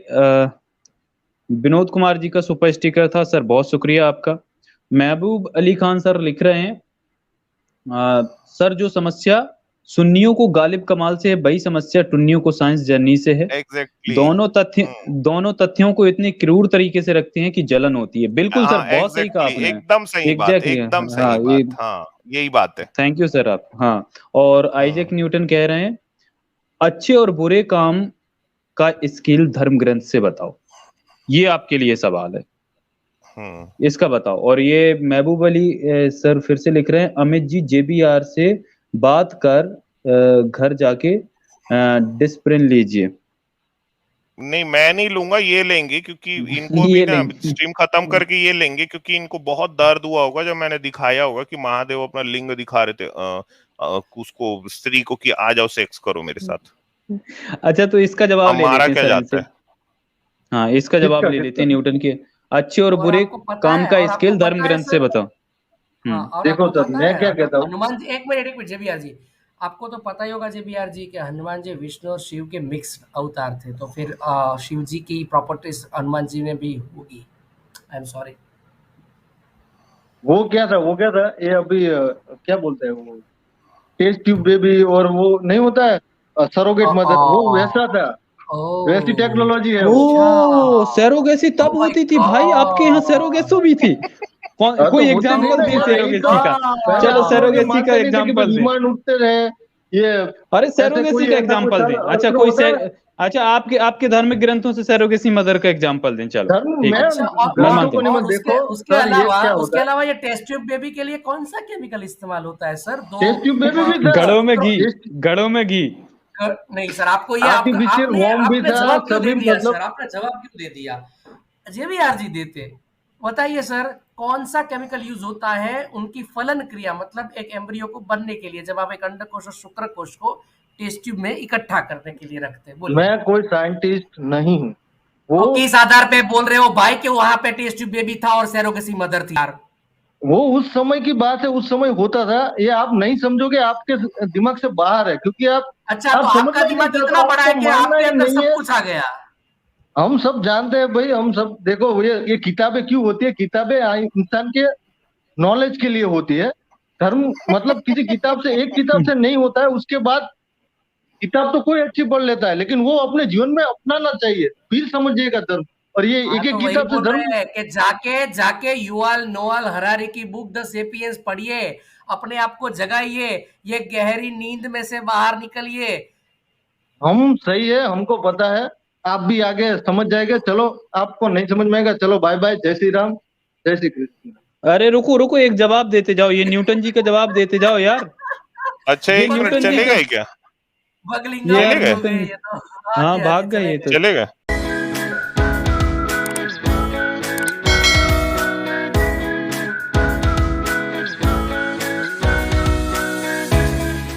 विनोद कुमार जी का सुपर स्टिकर था सर, बहुत शुक्रिया आपका। महबूब अली खान सर लिख रहे हैं, सर जो समस्या सुन्नियों को गालिब कमाल से है, वही समस्या टुन्नियों को साइंस जर्नी से है। एग्जैक्टली। दोनों तथ्यों को इतने क्रूर तरीके से रखते हैं कि जलन होती है। बिल्कुल सर, हाँ, बहुत सही कहा एग्जैक्टली, आपने। एकदम सही बात, एग्जैक्टली, एकदम हाँ सही ये, बात। हाँ, यही बात है। थैंक यू सर आप। हाँ, और आइजैक हम्म न्यूटन कह रहे हैं, अच्छे और बुरे काम का स्केल धर्म ग्रंथ से बताओ। ये आपके लिए सवाल है, हम्म इसका बताओ। और ये महबूब अली सर फिर से लिख रहे हैं, अमित जी जेबीआर से बात कर घर जाके डिस्प्रिन लीजिए। नहीं, मैं नहीं लूंगा, ये लेंगे, क्योंकि इनको भी ये ना लेंगे। स्ट्रीम खत्म करके ये लेंगे, क्योंकि इनको बहुत दर्द हुआ होगा जब मैंने दिखाया होगा कि महादेव अपना लिंग दिखा रहे थे उसको, स्त्री को, कि आ जाओ सेक्स करो मेरे साथ। अच्छा, तो इसका अब जवाब ले मारा लेते हैं क्या सर जाता इनसे। है? हाँ, इसका जवाब किसका ले लेते किसका हैं न्यूटन के, अच्छे और और बुरे आपको पता काम है, का और आपको स्केल धर्म पता है ग्रंथ से सर, बताओ। हाँ, और देखो आपको सर पता मैं है क्या कहता हूँ। हनुमान जी, एक मिनट जेबीआर जी, आपको तो पता ही होगा जेबीआर जी कि हनुमान जी विष्णु और शिव के मिक्स अवतार थे, तो फिर शिव जी की प्रॉपर्टीज हनुमान जी में भी होगी। I am sorry. वो क्या था ये अभी क्या बोलते हैं वो, टेस्ट ट्यूब बेबी, और वो नहीं होता है सरोगेट मदर, वो वैसा था, वैसी ओह, टेक्नोलॉजी है वो। अच्छा। ओ, सैरोगेसी ओह तब माय होती थी भाई, आपके यहाँ गॉड। सैरोगेसो भी थी? तो कोई होती थी एग्जांपल ना दे यार, यही तो सैरोगेसी का। पहले चलो हम लोग ये सैरोगेसी का मानते नहीं थे कि भाई एग्जांपल दें। विमान उठते रहे ये, अरे ऐसे सैरोगेसी कोई का ऐसा कोई एग्जांपल दें। अच्छा, अस्त्र कोई होता है। अच्छा, आपके आपके धार्मिक ग्रंथों से सैरोगेसी मदर का एग्जांपल दें। चलो धर्म ठीक मैं है, अच्छा, मैं और ग्रंथों मानता को हूँ। नहीं और मान, उसके देखो उसके सर ये अलावा क्या उसके होता है। अलावा ये टेस्ट ट्यूब बेबी के लिए कौन सा केमिकल इस्तेमाल होता है सर? दो टेस्ट ट्यूब बेबी भी था, घड़ों में घी, टेस्ट घड़ों में घी। नहीं सर, आपको ये आर्टिफिशियल आपने वॉर्म भी आपने था, जवाब क्यों दे सभी दिया मतलब। सर? आपने जवाब क्यों दे दिया? जेबीआर जी देते। बताइए सर, कौन सा केमिकल यूज होता है उनकी फलन क्रिया, मतलब एक एम्ब्रियो को बनने के लिए, जब आप एक अंडकोश और शुक्रकोश को टेस्ट ट्यूब में इकट्ठा करने के लिए रखते हैं? बोलिए। मैं कोई साइंटिस्ट नहीं हूँ वो और किस आधार पे बोल रहे हो भाई कि वहां पे टेस्ट ट्यूब बेबी था और सैरोगेसी मदर थी यार? वो उस समय की बात है, उस समय होता था, ये आप नहीं समझोगे, आपके दिमाग से बाहर है, क्योंकि अच्छा, तो आप आपका समझना ही नहीं दिमाग चाहते इतना हो, बड़ा है आपको कि मानना आपके ही अंदर नहीं सब है। कुछ आ गया। हम सब जानते हैं भाई, हम सब देखो, ये किताबें क्यों होती है, किताबें इंसान के नॉलेज के लिए होती है। धर्म मतलब किसी किताब से, एक किताब से नहीं होता है, उसके बाद किताब तो कोई अच्छी पढ़ लेता है, लेकिन वो अपने जीवन में अपनाना चाहिए, फिर समझिएगा धर्म। और ये हाँ, एक एक तो वही किताब से बोल धर्म। रहे हैं कि जाके जाके युवाल नोआल हरारी की बुक द सेपियंस पढ़िए, अपने आप को जगाइए, ये गहरी नींद में से बाहर निकलिए। हम सही है, हमको पता है, आप भी आगे समझ जाएंगे। चलो, आपको नहीं समझ में आएगा, चलो बाय बाय, जय श्री राम, जय श्री कृष्ण। अरे रुको रुको, एक जवाब देते जाओ, ये न्यूटन जी का जवाब देते जाओ यार। अच्छा, ये एक मिनट न्यूटन जी चले का, गए क्या? बगलिंगा ये यार चले गए? हो गए न्यूटन, ये तो। हाँ जी, भाग जी, गए चले ये गए। तो। चले गए?